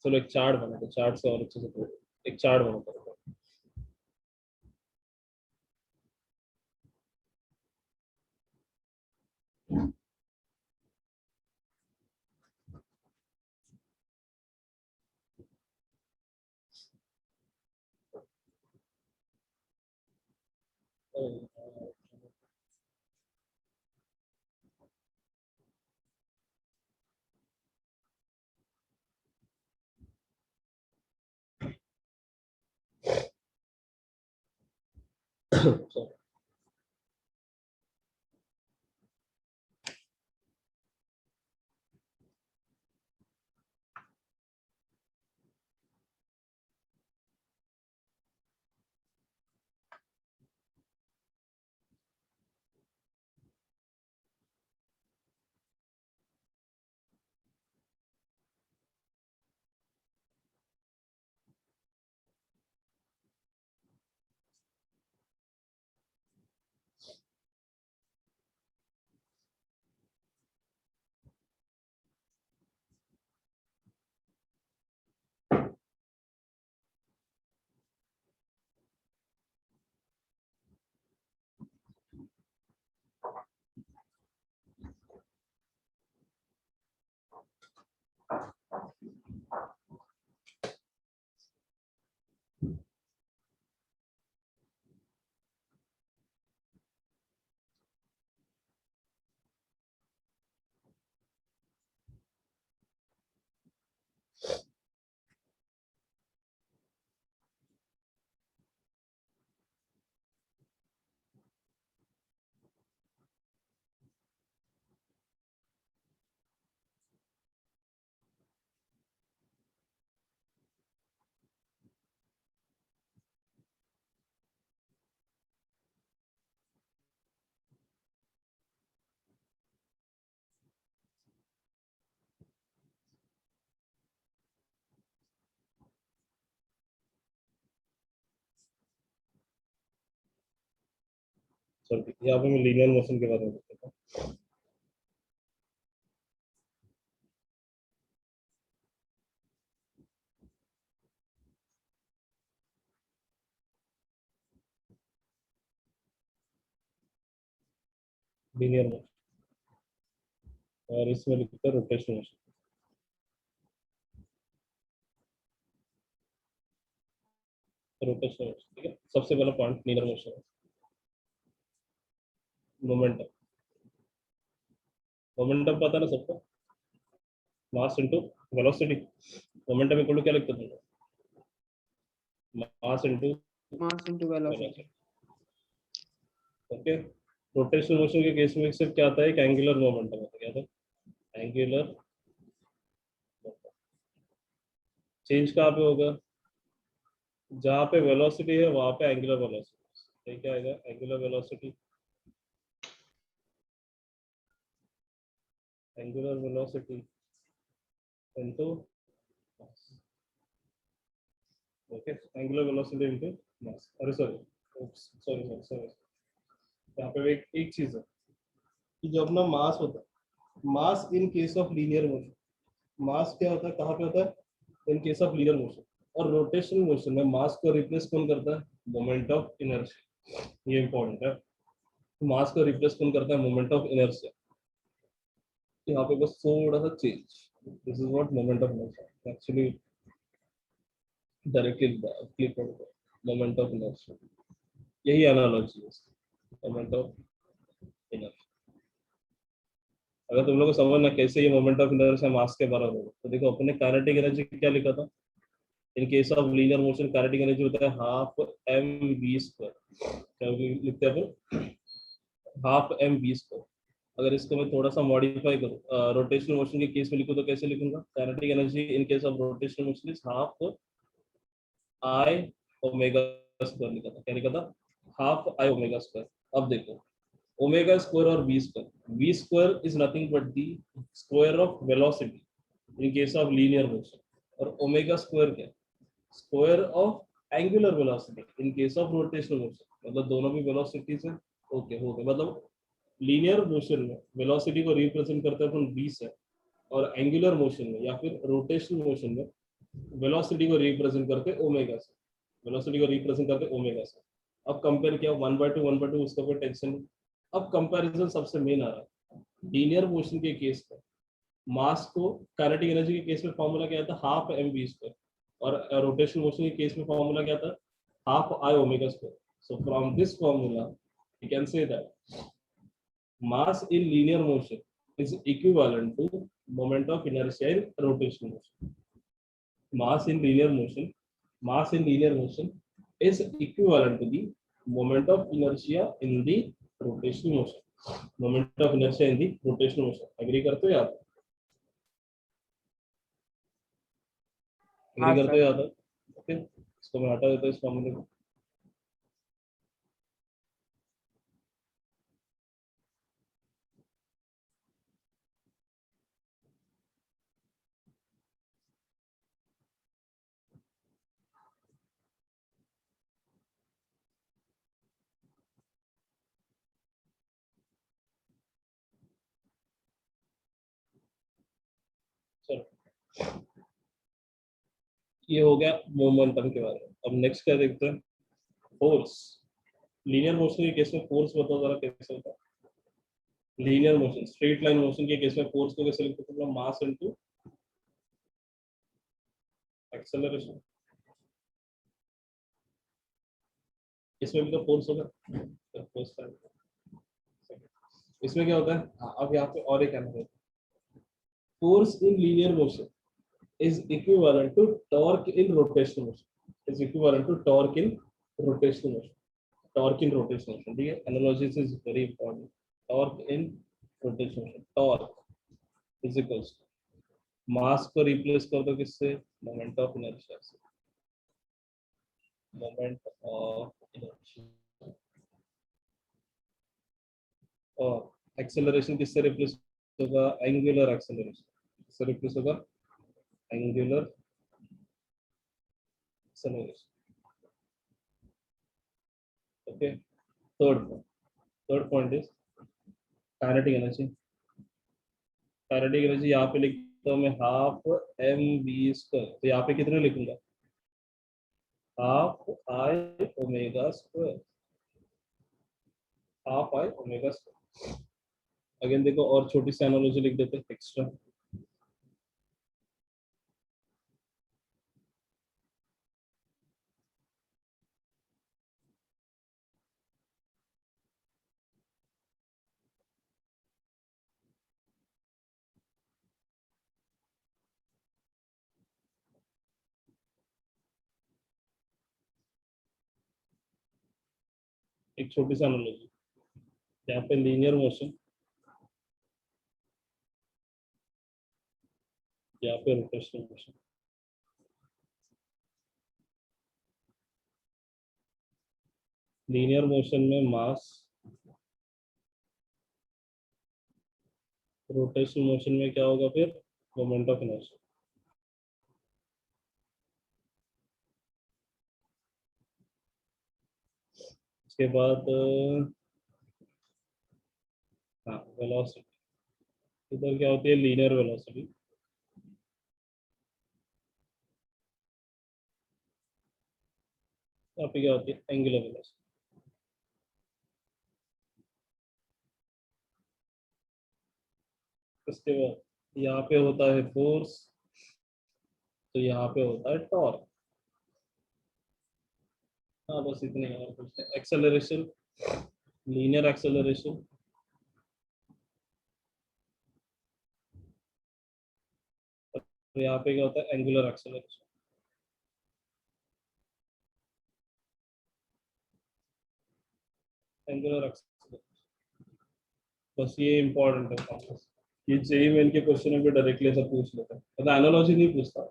चलो एक चार्ट बनाते, चार्ट से और अच्छे से एक चार्ट बनाते हैं। Sorry. सॉरी यहाँ पे मैं लीनियर मोशन के बारे में बताता हूँ। लीनियर मोशन और इसमें लिखते हैं रोटेशनल मोशन। रोटेशनल मोशन, ठीक है। सबसे पहला पॉइंट लीनियर मोशन है। मोमेंटम, मोमेंटम पता ना सबको, mass into velocity. Momentum equal to क्या लिखते हैं? Mass into mass into velocity. Velocity. Okay, rotational motion के केस में सिर्फ क्या आता है, एक एंगुलर मोमेंटम होता है। क्या था? एंगुलर। चेंज कहाँ पे होगा? जहाँ पे वेलोसिटी है वहां पे एंगुलर वेलोसिटी, क्या आएगा? Angular velocity, angular velocity into mass. Okay, angular velocity into mass. अरे सॉरी सॉरी सॉरी सॉरी, यहाँ पे एक चीज है कि जब ना मास होता है, mass in case of linear motion, mass क्या होता है, कहाँ पे होता है? In case of linear motion. और रोटेशनल मोशन में मास को रिप्लेस कौन करता है? Moment of inertia. ये इंपॉर्टेंट है, मास को रिप्लेस कौन करता है? Moment of inertia. यहाँ पे बस थोड़ा सा change, this is what moment of inertia actually directly click करता है, मोमेंट ऑफ इनर्शिया। यही एनालॉजी है मोमेंट ऑफ इनर्शिया। अगर तुम लोग को समझना कैसे ये मोमेंट ऑफ इनर्शिया मास के बराबर होगा, तो देखो अपने काइनेटिक एनर्जी क्या लिखा था? In case of linear motion kinetic energy होता है हाफ एम वी स्क्वायर। क्या लिखते हैं अपन? Half M we square. अगर इसको मैं थोड़ा सा मॉडिफाई करूँ, रोटेशनल मोशन के केस में लिखूँ तो कैसे लिखूंगा? Kinetic energy in case of rotational motion is half I omega square लिखा था। क्या लिखा था? Half I omega square. अब देखो, ओमेगा स्क्वायर और V square is nothing but the square of velocity in case of linear motion. और omega square क्या? Square of angular velocity in case of rotational motion. मतलब दोनों भी velocities है। Okay हो गया। मतलब लीनियर मोशन में वेलोसिटी को रिप्रेजेंट करते हैं अपन v से, और एंगुलर मोशन में या फिर रोटेशनल मोशन में वेलोसिटी को रिप्रेजेंट करते ओमेगा से, वेलोसिटी को रिप्रेजेंट करते ओमेगा से। अब कंपेयर किया 1/2 1/2, उसका कोई टेंशन नहीं। अब कंपैरिजन सबसे मेन आ रहा है लीनियर मोशन के केस में। मास को काइनेटिक एनर्जी के केस में फॉर्मूला क्या था? Half M we square. और रोटेशनल मोशन के केस में फॉर्मूला क्या था? Half I omega square. So from this formula you can say that mass in linear motion is equivalent to moment of inertia in rotational motion. Mass in linear motion, mass in linear motion is equivalent to the moment of inertia in the rotational motion. Moment of inertia in the rotational motion. Agree करते हो आप? हाँ Agree करते sir. हो आप? Okay. इसको मैं हटा देता हूँ इस फॉर्मूले को। चलो, ये हो गया मोमेंटम के बारे में। अब नेक्स्ट क्या देखते हैं? फोर्स। लीनियर मोशन के केस में फोर्स बताओ जरा कैसे होता है? Linear motion, straight line motion के केस में फोर्स को कैसे लिखते हैं? Mass into acceleration. इसमें भी तो फोर्स होगा, तो फोर्स का इसमें क्या होता है? हाँ, अब यहाँ पे और एक analysis, force in linear motion is equivalent to torque in rotational motion, is equivalent to torque in rotational motion, torque in rotational motion। ठीक है, analogies is very important। torque in rotational motion, torque is equals to mass को replace कर दो किससे? moment of inertia से, moment of inertia। और acceleration किससे replace होगा? angular acceleration किससे replace होगा? angular acceleration। Okay, third third point is kinetic energy. Kinetic energy यहाँ पे लिखता हूँ मैं हाफ एम वी स्क्वायर, तो यहाँ पे कितने लिखूंगा, half I omega square, half I omega square. Again देखो और छोटी सी एनालॉजी लिख देते हैं एक्स्ट्रा। एक छोटी सी एनालॉजी, यहाँ पे लीनियर मोशन, यहाँ पे रोटेशनल मोशन। लीनियर मोशन में मास, रोटेशनल मोशन में क्या होगा फिर, मोमेंट ऑफ इनर्शिया। उसके बाद हाँ वेलोसिटी, इधर क्या होती है लीनियर वेलोसिटी, यहाँ पे क्या होती है एंगुलर वेलोसिटी। उसके बाद यहाँ पे होता है फोर्स, तो यहाँ पे होता है टॉर्क। हाँ बस इतने ही, और कुछ नहीं। एक्सेलरेशन, लीनियर एक्सेलरेशन, तो यहाँ पे क्या होता है एंगुलर एक्सेलरेशन। एंगुलर एक्सेलरेशन, बस ये इंपॉर्टेंट है कॉन्सेप्ट। ये जेईई मेन के क्वेश्चन में भी डायरेक्टली ऐसा पूछ लेता है, मतलब एनालॉजी नहीं पूछता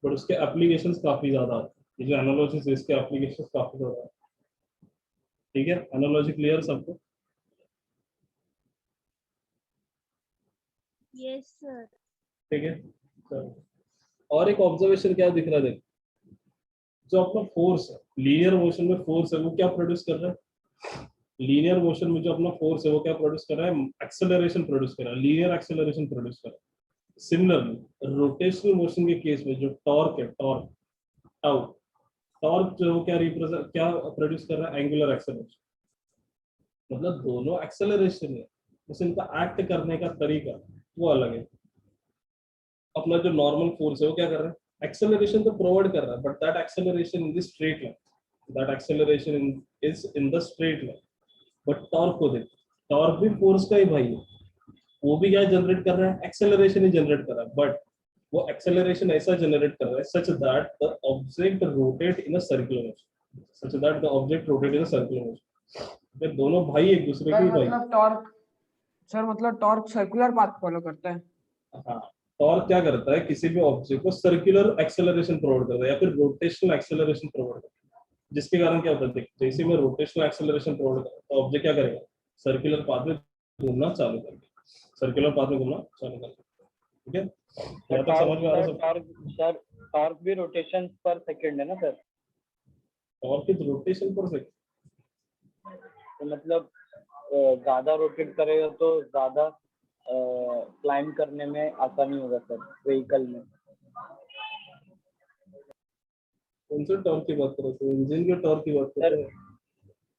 बट उसके एप्लीकेशंस काफी ज्यादा आते हैं। ये जो एनालॉजी है इसके एप्लीकेशंस काफी ज्यादा आते हैं। ठीक है, एनालॉजी क्लियर सबको? Yes sir. ठीक है, चलो। और एक ऑब्जर्वेशन क्या दिख रहा है, देख, जो अपना फोर्स है लीनियर मोशन में, फोर्स है वो क्या प्रोड्यूस कर रहा है, लीनियर मोशन में जो अपना फोर्स है वो क्या प्रोड्यूस कर रहा है, एक्सेलरेशन प्रोड्यूस कर रहा है, लीनियर एक्सेलरेशन प्रोड्यूस कर रहा है। सिमिलरली रोटेशनल मोशन के केस में जो टॉर्क है, टॉर्क टाउ, टॉर्क जो क्या रिप्रेजेंट क्या प्रोड्यूस कर रहा है, एंगुलर एक्सेलरेशन। मतलब दोनों एक्सेलरेशन है, बस इनका एक्ट करने का तरीका वो अलग है। अपना जो नॉर्मल फोर्स है वो क्या कर रहा है, एक्सेलरेशन तो प्रोवाइड कर रहा है, but that acceleration in the straight line, that acceleration is in the straight line. But torque को देख, टॉर्क भी फोर्स का ही भाई है, वो भी क्या जनरेट कर रहा है, एक्सेलरेशन ही जनरेट कर रहा है, बट वो एक्सेलरेशन ऐसा जनरेट कर रहा है such that the object rotate in a circular motion, such that the object rotate in a circular motion. ये दोनों भाई एक दूसरे के सर ही भाई। मतलब टॉर्क, सर मतलब टॉर्क सर्कुलर पाथ फॉलो करता है। हाँ, टॉर्क क्या करता है, किसी भी ऑब्जेक्ट को सर्कुलर एक्सेलरेशन प्रोवाइड करता है या फिर रोटेशनल एक्सेलरेशन प्रोवाइड करता है, जिसके कारण क्या होता है, जैसे मैं रोटेशनल एक्सेलरेशन प्रोवाइड करूँ तो ऑब्जेक्ट क्या करेगा, सर्कुलर पाथ में घूमना चालू कर देगा, सर्कुलर पाथ में घूमना चालू कर देगा। ठीक है, यहाँ तक समझ में आ रहा है सब? सर टॉर्क भी रोटेशन पर सेकंड है ना सर? टॉर्क की रोटेशन पर सेकंड, तो मतलब ज्यादा रोटेट करेगा तो ज्यादा क्लाइंब करने में आसानी होगा सर व्हीकल में। कौन से टॉर्क की बात करो, तो इंजन के टॉर्क की बात सर करते हैं।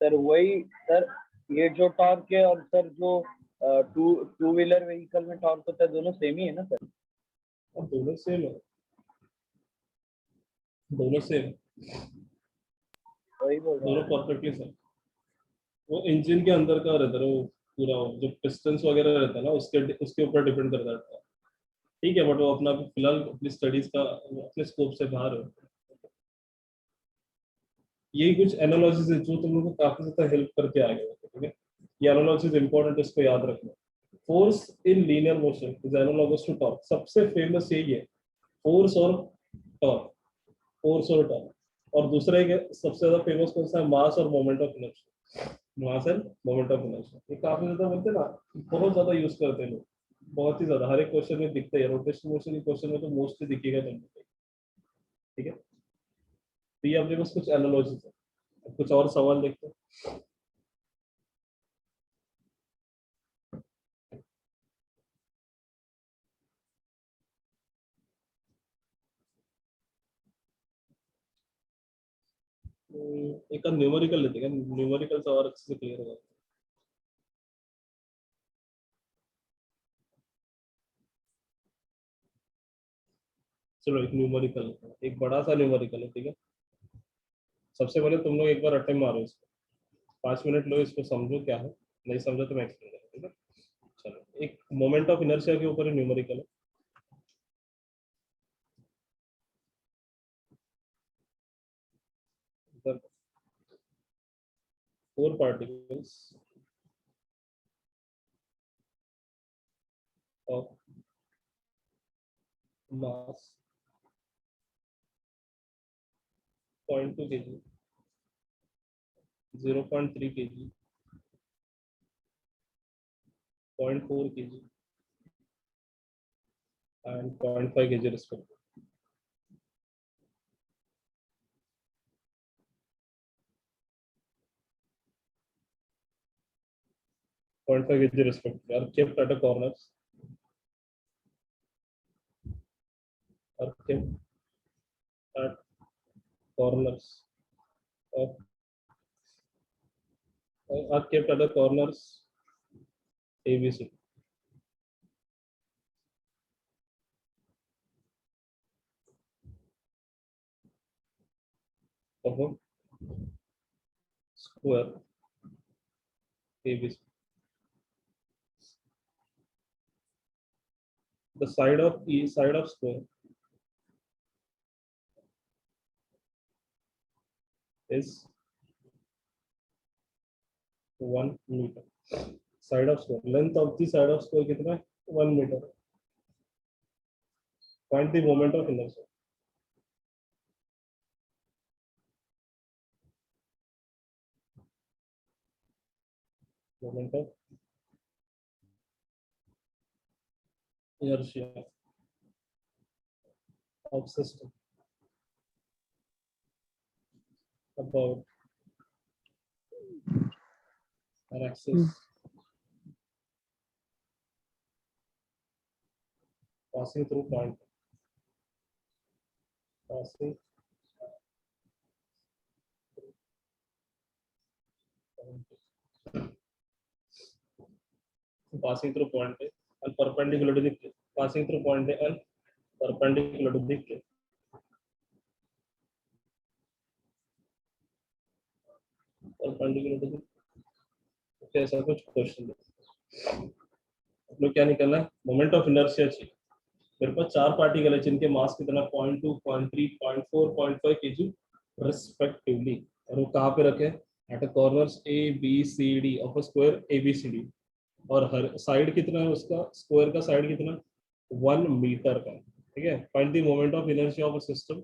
सर वही सर, ये जो टॉर्क है और सर जो टू व्हीलर व्हीकल में टॉर्क होता है दोनों सेम ही है ना सर? अब दोनों सेम है, दोनों सेम, वही बोल रहा दोनों हूँ। Perfectly same. वो इंजन के अंदर का रहता है वो पूरा, जो पिस्टन्स वगैरह रहता है ना उसके उसके ऊपर डिपेंड करता है। ठीक है, बट वो अपना फिलहाल अपनी स्टडीज का अपने स्कोप से बाहर है। यही कुछ एनालॉजीज है जो तुम लोगों को काफी ज्यादा हेल्प करके आएगा। ठीक है, ये एनालॉजीज इंपॉर्टेंट है, इसको याद रखना। Force in linear motion is analogous to torque, सबसे फेमस यही है, फोर्स और टॉर्क, फोर्स और टॉर्क। और दूसरा एक सबसे ज्यादा फेमस कौन सा है, मास और moment of inertia, mass end moment of inertia. ये काफी ज्यादा बोलते हैं ना, बहुत ज्यादा यूज करते हैं लोग, बहुत ही ज्यादा, हर एक क्वेश्चन में दिखता है, रोटेशन मोशन के क्वेश्चन में तो मोस्टली दिखेगा तुमको। ठीक है, तो ये अपने पास कुछ एनालॉजीज है। कुछ और सवाल देखते हैं। एक न्यूमेरिकल लेते हैं, न्यूमेरिकल से और अच्छे से क्लियर होगा। चलो एक न्यूमेरिकल, एक बड़ा सा न्यूमेरिकल है, ठीक है। सबसे पहले तुम लोग एक बार अटेम्प्ट मारो इसको, 5 मिनट लो, इसको समझो क्या है, नहीं समझो तो मैं एक्सप्लेन करूँ, ठीक है। चलो, एक मोमेंट ऑफ इनर्शिया के ऊपर न्यूमेरिकल है। The 4 particles of mass 0.2 kg, 0.3 kg, 0.4 kg and 0.5 kg respectively. Point 5 kg respectively are kept at a corners, are kept at corners of are kept at the corners ABC of a square ABC. The side of each side of square is 1 meter. Side of square, length of the side of square कितना है? 1 meter. Find the moment of inertia. Moment of inertia of system about an axis passing through point, passing passing through point A and perpendicular to the plane. Passing through point A and perpendicular to the plane. Perpendicular to the, okay, ऐसा कुछ question है। आप लोग क्या निकलना है? Moment of inertia चाहिए। मेरे पास 4 पार्टिकल है जिनके मास कितना 0.2, 0.3, 0.4, 0.5 kg रिस्पेक्टिवली, और वो कहाँ पे रखे? At corners A B C D of a square A B C D, और हर साइड कितना है उसका, स्क्वायर का साइड कितना? 1 मीटर का, ठीक है। Find the moment of inertia of a system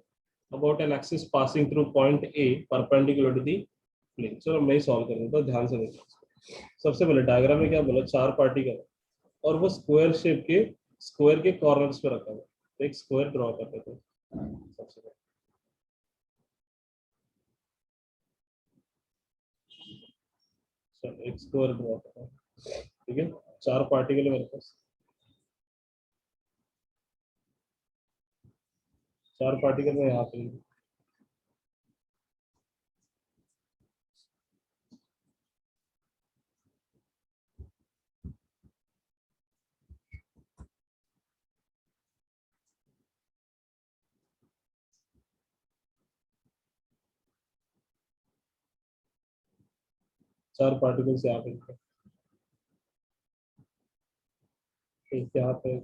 about an axis passing through point A perpendicular to the plane. चलो मैं ही सॉल्व कर देता हूं, ध्यान से देखो। सबसे पहले डायग्राम में क्या बोला, 4 पार्टिकल और वो स्क्वायर शेप के, स्क्वायर के कॉर्नर्स पे रखा हुआ, तो एक स्क्वायर ड्रॉ करते थे सबसे पहले। चलो एक स्क्वायर ड्रॉ करते हैं, ठीक है। 4 पार्टिकल है मेरे पास, 4 पार्टिकल में यहाँ पे, चार पार्टिकल्स यहाँ पे, एक यहाँ पे है,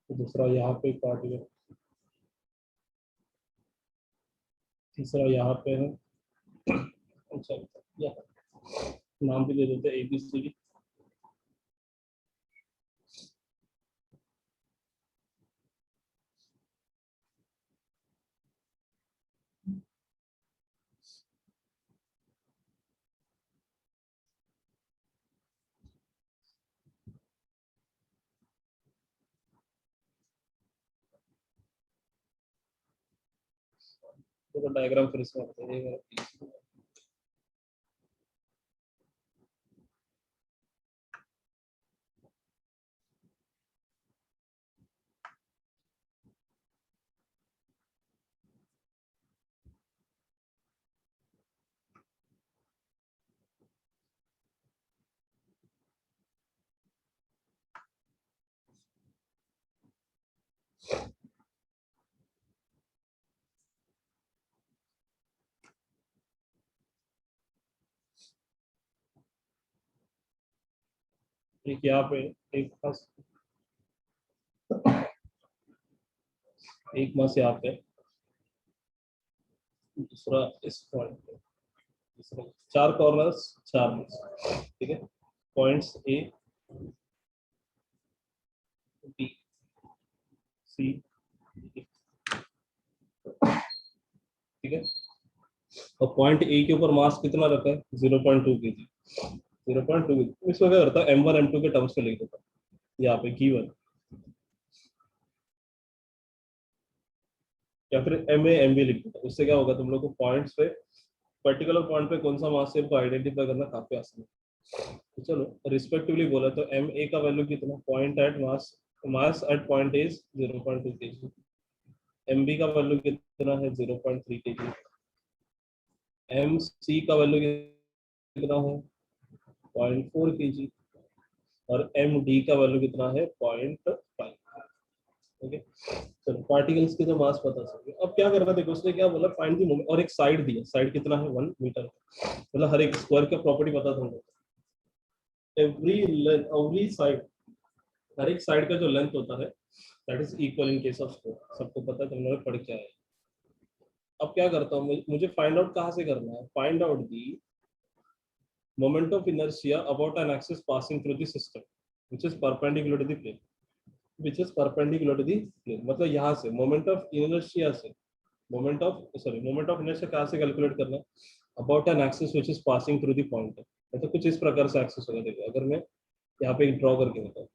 तो दूसरा यहाँ पे एक पार्टिकल, तीसरा यहाँ पे है। अच्छा, यहाँ नाम भी दे देते हैं ABCD। तो डायग्राम फिर से करते हैं। एक यहाँ पे एक मास, एक मास यहाँ पे, दूसरा इस पॉइंट पे, तीसरा, 4 कॉर्नर्स 4 मास, ठीक है। पॉइंट्स ए बी सी, ठीक है। और पॉइंट ए के ऊपर मास कितना रखा है, 0.2 kg, 0.2 kg। इसको क्या करता है, m1 m2 के टर्म्स में लिख देता हूँ यहाँ पे गिवन, या फिर एम ए एम बी लिख देता हूँ। उससे क्या होगा, तुम लोग को पॉइंट्स पे, पर्टिकुलर पॉइंट पे कौन सा मास है, आइडेंटिफाई करना काफी आसान है। तो चलो रिस्पेक्टिवली बोला तो एम ए का वैल्यू कितना, point at mass, mass at point is 0.2 kg, M B का वैल्यू कितना है 0.3 kg, एम सी का वैल्यू कितना है 0.4 kg, और एम डी का वैल्यू कितना है 0.5। ओके, चलो पार्टिकल्स के जो मास पता चल गया। अब क्या करना है, देखो उसने क्या बोला, फाइंड द मोमेंट, और एक साइड दिया, साइड कितना है 1 मीटर, मतलब हर एक स्क्वायर का प्रॉपर्टी पता था, एवरी साइड, हर एक साइड का जो लेंथ होता है that is equal in case of square, सबको पता है, तुमने पढ़ के आए। अब क्या करता हूँ, मुझे फाइंड आउट कहाँ से करना है, find out the moment of inertia about an axis passing through the system which is perpendicular to the plane, which is perpendicular to the plane। मतलब यहाँ से मोमेंट ऑफ इनर्शिया से, मोमेंट ऑफ इनर्शिया कहाँ से calculate करना है, about an axis which is passing through the point. मतलब कुछ इस प्रकार से एक्सिस होगा, देखो अगर मैं यहाँ पे ड्रॉ करके बताऊँ,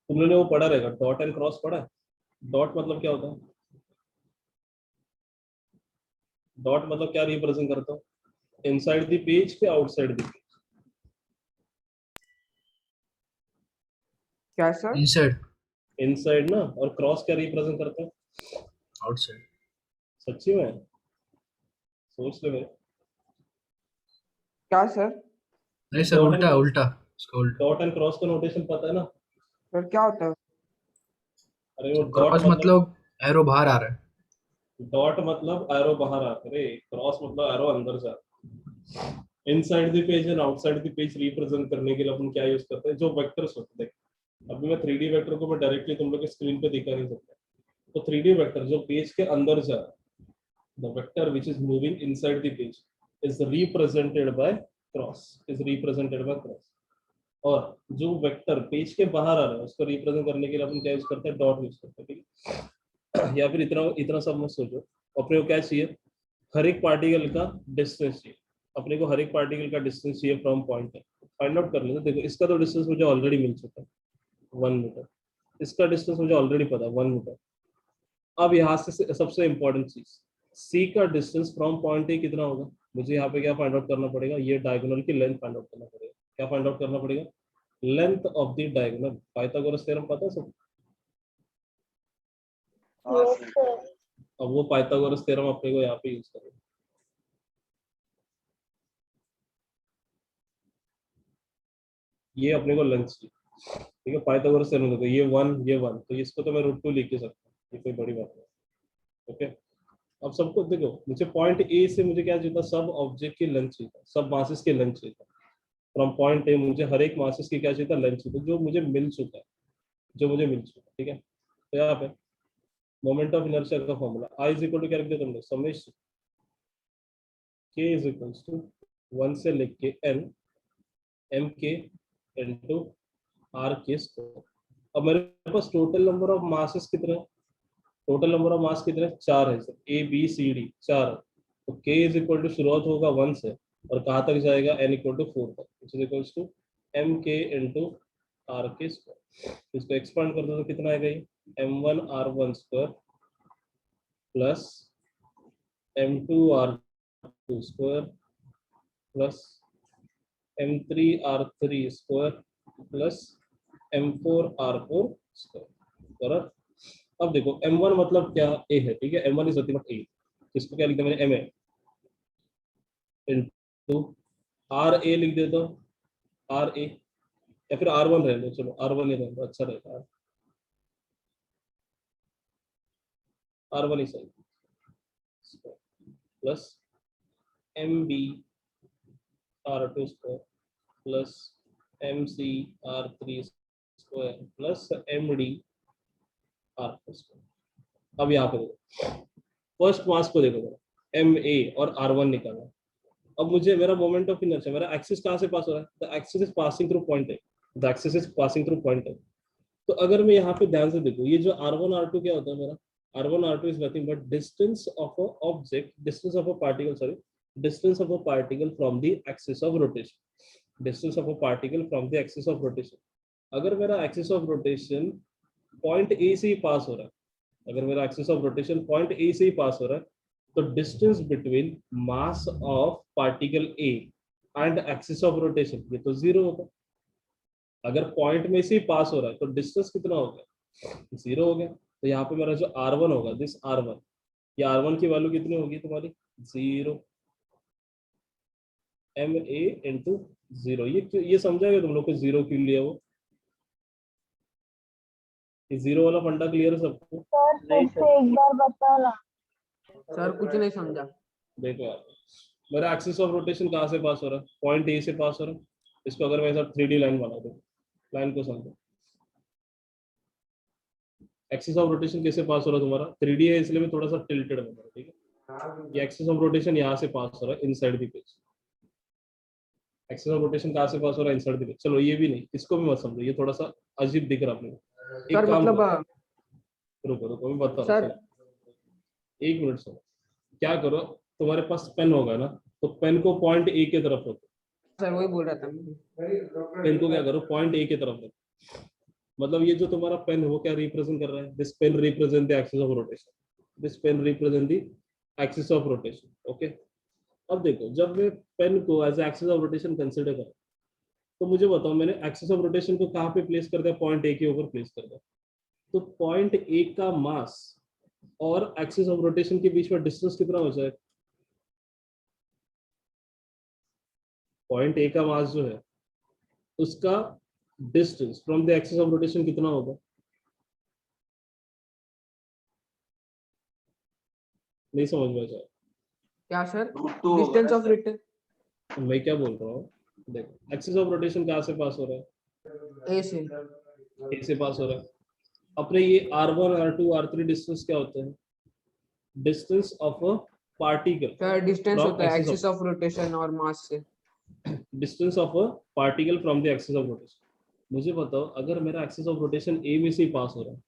तुम लोगों ने वो पढ़ा रहेगा, डॉट एंड क्रॉस पढ़ा है। डॉट मतलब क्या होता है, डॉट मतलब क्या रिप्रेजेंट करता हूँ, इनसाइड द पेज के आउटसाइड द पेज, क्या सर? इनसाइड, इनसाइड ना, और क्रॉस क्या रिप्रेजेंट करता है, आउटसाइड। सच्ची में सोच ले मेरे, क्या सर? नहीं सर, डॉट एंड उल्टा उल्टा, उसका उल्टा। डॉट एंड क्रॉस का नोटेशन पता है ना। सर क्या होता है? अरे वो डॉट क्रॉस मतलब, मतलब एरो बाहर आ रहा है। डॉट मतलब एरो बाहर आ रहा है, क्रॉस मतलब एरो अंदर जा रहा है। Inside the page and outside the page represent करने के लिए अपन क्या यूज करते हैं, जो वेक्टर्स होते हैं। अभी मैं 3D वेक्टर को मैं डायरेक्टली तुम लोग के स्क्रीन पे दिखा नहीं सकता, तो 3D वेक्टर जो पेज के अंदर जा रहा है, the vector which is moving inside the page is represented by cross, is represented by cross. और जो वेक्टर पेज के बाहर आ रहा है उसको रिप्रेजेंट करने के लिए अपन क्या यूज करते हैं, डॉट यूज करते हैं, ठीक है। या फिर इतना इतना सब मत सोचो, अपने को क्या चाहिए, हर एक पार्टिकल का डिस्टेंस चाहिए, अपने को हर एक पार्टिकल का डिस्टेंस चाहिए फ्रॉम पॉइंट, फाइंड आउट कर लेते। देखो इसका तो डिस्टेंस मुझे ऑलरेडी मिल चुका है 1 मीटर, इसका डिस्टेंस मुझे ऑलरेडी पता है 1 मीटर। अब यहाँ से सबसे इंपॉर्टेंट चीज, सी का डिस्टेंस फ्रॉम पॉइंट ए कितना होगा, मुझे यहाँ पे क्या फाइंड आउट करना पड़ेगा, ये डायगोनल की लेंथ फाइंड आउट करना पड़ेगा। क्या फाइंड आउट करना पड़ेगा, length of the diagonal. Pythagoras theorem पता है सब। Yes, sir. अब वो पाइथागोरस थ्योरम अपने को यहाँ पे यूज करेंगे। ये अपने को लेंथ चाहिए, ठीक है। पाइथागोरस थ्योरम देखो, ये 1 ये 1, तो इसको तो मैं √2 लिख के सकता हूँ, ये कोई बड़ी बात नहीं। ओके, अब सबको देखो, मुझे पॉइंट ए से मुझे क्या चाहिए था, सब ऑब्जेक्ट की लेंथ चाहिए था, सब मासेस की लेंथ चाहिए था। फ्रॉम पॉइंट ए मुझे हर एक मासेस की क्या चाहिए था, लेंथ चाहिए था, जो मुझे मिल चुका है, जो मुझे मिल चुका है, ठीक है। तो यहाँ पे मोमेंट ऑफ इनर्शिया का formula I is equal to क्या लिख दिया तुमने, समेशन के इज इक्वल टू 1 से लेके एन एम के इंटू आर के स्क्वायर। अब मेरे पास टोटल नंबर ऑफ मासेस कितने हैं, टोटल नंबर ऑफ मास कितने, 4 है sir, A B C D 4 है। तो के इज इक्वल टू शुरुआत होगा 1 से और कहाँ तक जाएगा, एन इक्वल टू 4 तक, which is equal to M के इंटू आर के स्क्वायर। इसको एक्सपांड कर दो तो कितना आएगा, ये m1r1 square plus m2r2 square plus m3r3 square plus m4r4 square, बराबर। अब देखो m1 मतलब क्या, a है, ठीक है, m1 is nothing but a, इसको क्या लिख दिया मैंने, ma इंटू आर ए लिख देता हूँ, आर ए, या फिर r1 रहने दो, चलो r1 ही रहने दो, अच्छा रहेगा, r1 ही सही, plus M B R two square plus MC R3 square plus MD R4 square. अब यहाँ पे देखो फर्स्ट मास को देखो जरा, MA और R1 निकालना। अब मुझे मेरा मोमेंट ऑफ इनर्शिया, मेरा एक्सिस कहाँ से पास हो रहा है? The axis is passing through point A, the axis is passing through point ए। तो अगर मैं यहाँ पे ध्यान से देखूं, ये जो R1 R2 क्या होता है मेरा? R1 R2 is nothing but distance of a object, distance of a particle, sorry, distance of a particle from the axis of rotation, distance of a particle from the axis of rotation। अगर मेरा axis of rotation point A से ही पास हो रहा है, अगर मेरा axis of rotation point A से ही पास हो रहा है, तो distance between mass of particle A and axis of rotation ये तो जीरो होगा। अगर पॉइंट में से ही पास हो रहा है तो डिस्टेंस कितना हो गया? जीरो हो गया। तो यहाँ पे मेरा जो R1 होगा, दिस R1, ये R1 की वैल्यू कितनी होगी तुम्हारी? जीरो। MA into zero. ये समझाएगा तुम लोग को जीरो क्यों लिया वो? जीरो वाला फंडा क्लियर है सबको? सर फिर से एक बार बताना। सर कुछ नहीं समझा। देखो यार, मेरा एक्सिस ऑफ रोटेशन कहाँ से पास हो रहा है? पॉइंट ए से पास हो रहा है। इसको अगर मैं ऐसा 3D लाइन बना दूं, लाइन को समझो, एक्सिस ऑफ रोटेशन कैसे पास हो रहा है तुम्हारा? 3D है इसलिए मैं थोड़ा सा टिल्टेड बना रहा हूं, ठीक है? ये एक्सिस ऑफ रोटेशन यहाँ से पास हो रहा है inside the page. Axis of rotation कहाँ से पास हो रहा है? Inside the page. चलो ये भी नहीं, इसको भी मत समझो, ये थोड़ा सा अजीब दिख रहा है अपने को। एक सर काम मतलब करो, रुको रुको मैं बता रहा हूँ, सर एक मिनट सुनो। क्या करो, तुम्हारे पास पेन होगा ना, तो पेन को पॉइंट ए की तरफ रखो। सर वही बोल रहा था मैं। पेन को क्या करो, पॉइंट ए की तरफ रखो। मतलब ये जो तुम्हारा पेन है वो क्या रिप्रेजेंट कर रहा है? This pen represent the axis of rotation, this pen represent the axis of rotation. Okay, अब देखो, जब मैं पेन को as axis of rotation consider करूं, तो मुझे बताओ मैंने एक्सिस ऑफ रोटेशन को कहाँ पे प्लेस कर दिया? पॉइंट ए के ऊपर प्लेस कर दिया। तो पॉइंट ए का मास और एक्सिस ऑफ रोटेशन के बीच में डिस्टेंस कितना हो जाए? पॉइंट ए का मास जो है उसका distance from the axis of rotation कितना होगा? नहीं समझ में आया? क्या सर? डिस्टेंस ऑफ रिटर्न मैं क्या बोल रहा हूँ, देखो एक्सिस ऑफ रोटेशन कहाँ से पास हो रहा है? ए से। ए से पास हो रहा है। अपने ये R1 R2 R3 डिस्टेंस क्या होते हैं? Distance of a particle sir distance From होता है axis of- axis of rotation और मास से। Distance of a particle from the axis of rotation. मुझे बताओ, अगर मेरा एक्सिस ऑफ रोटेशन ए में से ही पास हो रहा है,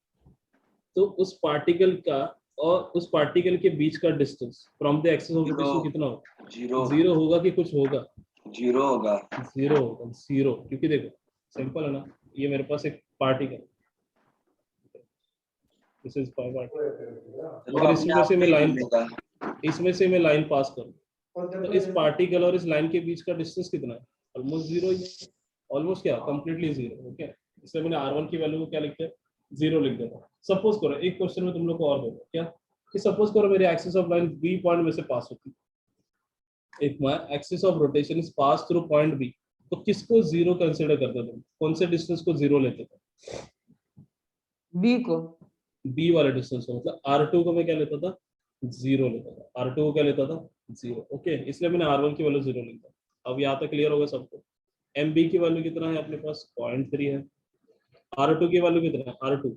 तो उस पार्टिकल का और उस पार्टिकल के बीच का distance from the axis of rotation कितना होगा? जीरो होगा कि कुछ होगा? जीरो होगा। जीरो होगा, जीरो। क्योंकि देखो सिंपल है ना, ये मेरे पास एक पार्टिकल, दिस इज पार्टिकल। अगर इसमें से मैं लाइन पास करूं, तो इस पार्टिकल और इस लाइन के बीच का डिस्टेंस कितना है? ऑलमोस्ट जीरो ही है। ऑलमोस्ट क्या, कंप्लीटली जीरो। ओके, इसलिए मैंने R1 की वैल्यू को क्या लिखते हैं? जीरो लिख देता हूं। सपोज करो एक क्वेश्चन में तुम लोग को और बोलो क्या, कि सपोज करो मेरी axis of line B point में से पास होती है। If my axis of rotation is pass through point B, तो किसको जीरो कंसीडर करते थे? कौन से डिस्टेंस को जीरो लेते थे? बी को। बी वाले डिस्टेंस को, मतलब R2 को मैं क्या लेता था? जीरो लेता था। R2 को क्या लेता था? जीरो। ओके, इसलिए मैंने R1 की वैल्यू जीरो लिखा। अब यहाँ तक क्लियर होगा सबको? MB की वैल्यू कितना है अपने पास? 0.3 है। R2 की वैल्यू कितना है? R2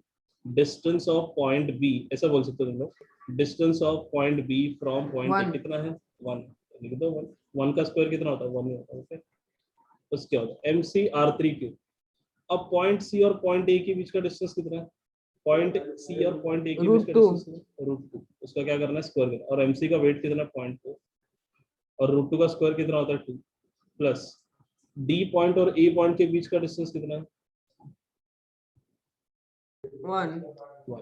distance of point B, ऐसा बोल सकते हो तुम लोग, distance of point B from point A कितना है? 1। लिख दो 1। 1 का स्क्वायर कितना होता है? 1 होता है। ओके, तो क्या होता है? MC R3 cube. अब पॉइंट सी और पॉइंट ए के बीच का डिस्टेंस कितना है? पॉइंट सी और पॉइंट ए के बीच का डिस्टेंस √2। उसका क्या करना है? स्क्वायर करना। और MC का वेट कितना है? 0.4। और √2 का स्क्वायर कितना होता है? 2। प्लस डी पॉइंट और ए पॉइंट के बीच का डिस्टेंस कितना है? 1। So,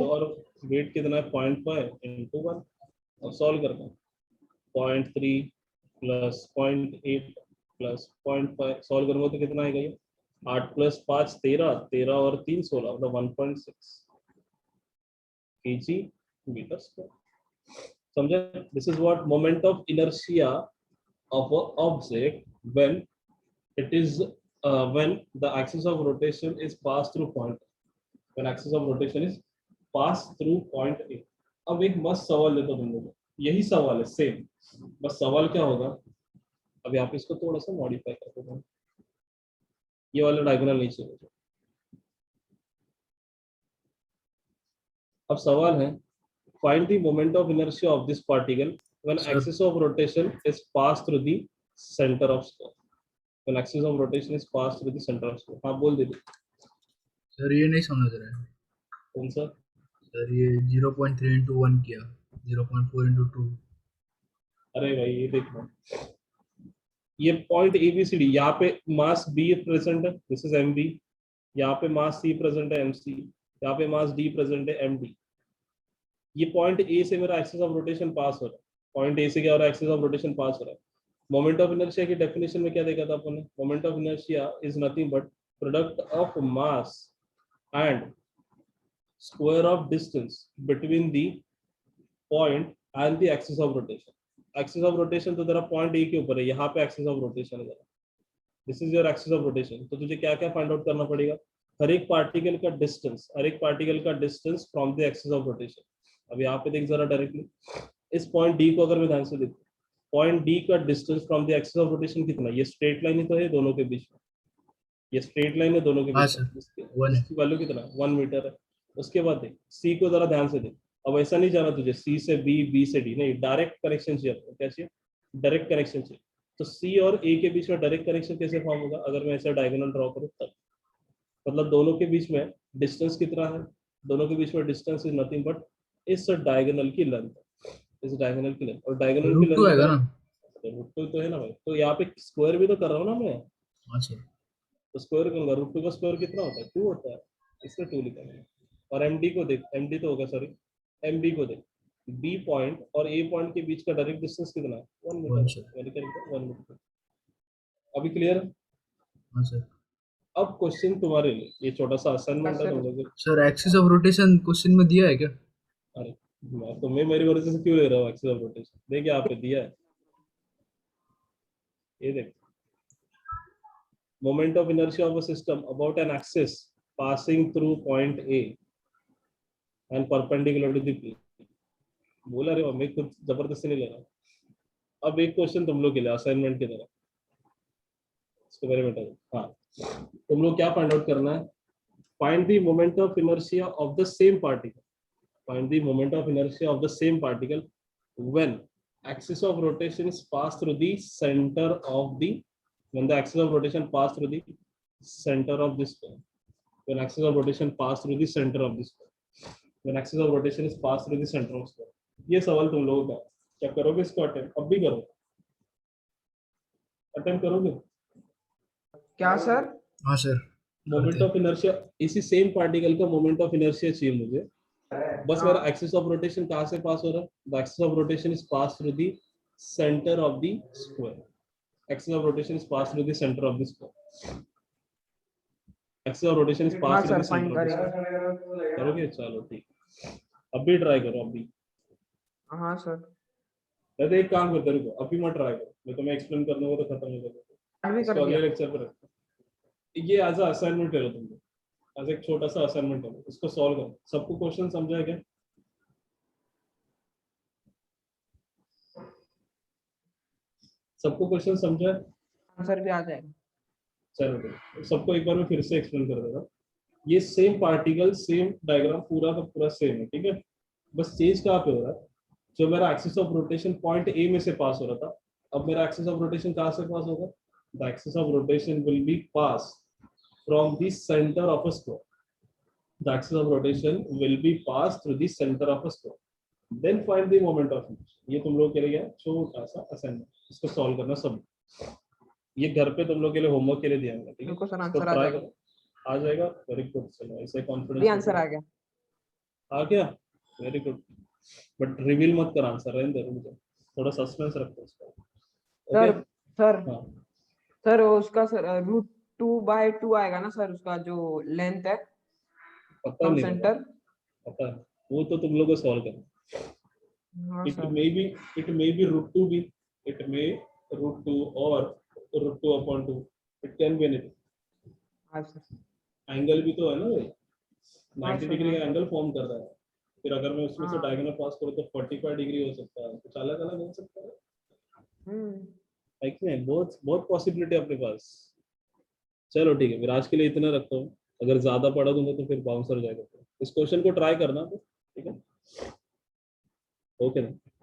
और वेट कितना है? 0.5 × 1। और सॉल्व करना, 0.3 प्लस 0.8 प्लस 0.5 सॉल्व करूंगा तो कितना आएगा? ये 8 + 5 13, 13 और 3 16, मतलब 1.6 kg मीटर स्क्वायर। समझे? This is what moment of inertia of a object when it is when the axis of rotation is passed through point, when axis of rotation is passed through point A। अब एक मस्त सवाल लेता तुम लोगों को, यही सवाल है सेम, बस सवाल क्या होगा, अब यहाँ पे इसको थोड़ा सा मॉडिफाई करते हैं। ये वाला डायगोनल नहीं चाहिए मुझे। अब सवाल है, find the moment of inertia of this particle when Sir. axis of rotation is passed through the center of sphere. When axis of rotation is passed through the center of sphere. हाँ बोल दीजिए sir ये नहीं समझ रहे हैं कौन सा। सर, ये 0.3 into 1 किया, 0.4 into 2। अरे भाई ये देखो, ये point A B C D, यहाँ पे मास बी प्रेजेंट है, दिस इज एम बी, यहाँ पे मास सी प्रेजेंट है एम सी, यहाँ पे मास डी प्रेजेंट है एम डी। ये पॉइंट ए से मेरा एक्सिस ऑफ रोटेशन पास हो रहा है, पॉइंट ए से क्या हो रहा है, एक्सिस ऑफ रोटेशन पास हो रहा है। मोमेंट ऑफ इनर्शिया की डेफिनेशन में क्या देखा था अपन ने, moment of inertia is nothing but product of mass and square of distance between the point and the axis of rotation. Axis of rotation तो तेरा पॉइंट ए के ऊपर है, यहाँ पे एक्सिस ऑफ रोटेशन है, this is your axis of rotation. तो तुझे क्या क्या फाइंड आउट करना पड़ेगा, हर एक पार्टिकल का डिस्टेंस, हर एक पार्टिकल का distance from the axis of rotation. अब यहाँ पे देख जरा डायरेक्टली, इस पॉइंट डी को अगर मैं ध्यान से देखूं, पॉइंट डी का distance from the axis of rotation कितना, ये स्ट्रेट लाइन ही तो है दोनों के बीच में, ये स्ट्रेट लाइन है दोनों के हाँ बीच में, सर, इसकी वैल्यू कितना 1 मीटर है। उसके बाद देख सी को जरा ध्यान से देख, अब ऐसा नहीं जाना तुझे सी से बी, बी से डी, नहीं, डायरेक्ट कनेक्शन चाहिए, क्या चाहिए, डायरेक्ट कनेक्शन चाहिए। तो सी और ए के बीच में डायरेक्ट कनेक्शन कैसे फॉर्म होगा, अगर मैं ऐसा डायगोनल ड्रॉ करूँ तब, मतलब दोनों के बीच में डिस्टेंस कितना है, दोनों के बीच में डिस्टेंस इज नथिंग बट इस डायगोनल की लेंथ, इस डायगोनल की लेंथ, और डायगोनल की √2 आएगा लेंथ ना। √2 तो है ना भाई, तो यहाँ पे स्क्वायर भी तो कर रहा हूँ ना मैं, हाँ सर। तो स्क्वायर करूंगा, √2 का स्क्वायर कितना होता है 2 होता है, इसमें 2 लिखा है। और एमडी को देख, एमडी तो होगा सॉरी, एमडी को देख, बी पॉइंट और ए पॉइंट के बीच का डायरेक्ट डिस्टेंस कितना है 1 1 मीटर, सर। यानी क्या 1 मीटर। अभी क्लियर है। हाँ सर। अब क्वेश्चन तुम्हारे लिए, ये छोटा सा असाइनमेंट है सर। तुम लोग। Sir axis of rotation question में दिया है क्या? अरे तुम्हें मेरी वजह से क्यों ले रहा हूँ एक्सिस ऑफ रोटेशन, देखिए यहाँ पे दिया है, ये देख, moment of inertia of a system about an axis passing through point A and perpendicular to the plane। बोला रे मैं खुद जबरदस्ती नहीं ले रहा। अब एक क्वेश्चन तुम लोग के लिए असाइनमेंट की तरह, इसके बारे में बताओ। हाँ, तुम लोग क्या फाइंड आउट करना है, find the moment of inertia of the same particle, find the moment of inertia of the same particle when axis of rotation is passed through the center of the, when the axis of rotation pass through the center of this curve, when axis of rotation pass through the center of this curve, when axis of rotation is passed through the center of this curve। ये सवाल तुम लोगों का, क्या करोगे इसको attempt, अब भी करो, अटेम्प्ट करोगे क्या सर? हाँ सर। मोमेंट ऑफ इनर्शिया, इसी सेम पार्टिकल का मोमेंट ऑफ इनर्शिया चाहिए मुझे, बस मेरा एक्सिस ऑफ रोटेशन कहाँ से पास हो रहा है, the axis of rotation is pass through the centre of the square, axis of rotation is pass through the centre of the square, axis of rotation is हाँ pass through sir, the fine centre of the करेंगे। Square. करोगे, चलो ठीक, अब भी try करो, अभी हाँ सर। तो एक काम करते रुको, अभी मत ट्राई करो, मैं तुम्हें एक्सप्लेन करने को तो खत्म हो जाएगा, अभी कर इसको अगले दिया। लेक्चर पर रखते हैं। ये एज अ असाइनमेंट करो तुम लोग, एज एक छोटा सा असाइनमेंट करो, इसको सॉल्व करो। सबको क्वेश्चन समझा है क्या, सबको क्वेश्चन समझा है, आंसर भी आ जाएगा। चलो तो सबको एक बार मैं फिर से एक्सप्लेन कर देता हूँ। ये सेम पार्टिकल सेम डायग्राम पूरा का पूरा सेम है, ठीक है, बस चेंज कहाँ पे हो रहा है, जो मेरा axis of rotation point A में से पास हो रहा था, अब मेरा एक्सिस ऑफ रोटेशन कहाँ से पास होगा, the axis of rotation will be pass from the centre of a square, the axis of rotation will be pass through the centre of a square, then find the moment of inertia. ये तुम लोग के लिए है छोटा सा assignment, इसको solve करना सब, ये घर पे तुम लोग के लिए होमवर्क के लिए दिया है, ठीक है, बिल्कुल सर, इसको आंसर आ ट्राई जाएगा। करो, आ जाएगा, वेरी गुड, चलो ऐसे भी कॉन्फिडेंस आंसर आ गया। आ गया, वेरी गुड, बट रिवील मत कर आंसर, रहने दे, रुक जा, थोड़ा सस्पेंस रखो उसका, सर ओके। सर हाँ सर उसका सर √2/2 आएगा ना सर, उसका जो लेंथ है पता फ्रॉम नहीं सेंटर। पता है, वो तो तुम लोग को सॉल्व करना, हाँ it sir. May be, it may be √2 भी, इट मे √2 और √2/2, इट कैन बी एनीथिंग, हाँ सर। एंगल भी तो है ना भाई, हाँ 90 सर, डिग्री हाँ। का एंगल फॉर्म कर रहा है, फिर अगर मैं उसमें से हाँ। डायगोनल पास करूँ तो 45 डिग्री हो सकता है, कुछ अलग अलग हो सकता है, हम्म। लाइक में बहुत बहुत पॉसिबिलिटी अपने पास, चलो ठीक है, फिर आज के लिए इतना रखता हूँ। अगर ज्यादा पढ़ा दूंगा तो फिर बाउंसर जाएगा। इस क्वेश्चन को ट्राई करना, ठीक है? ओके ना?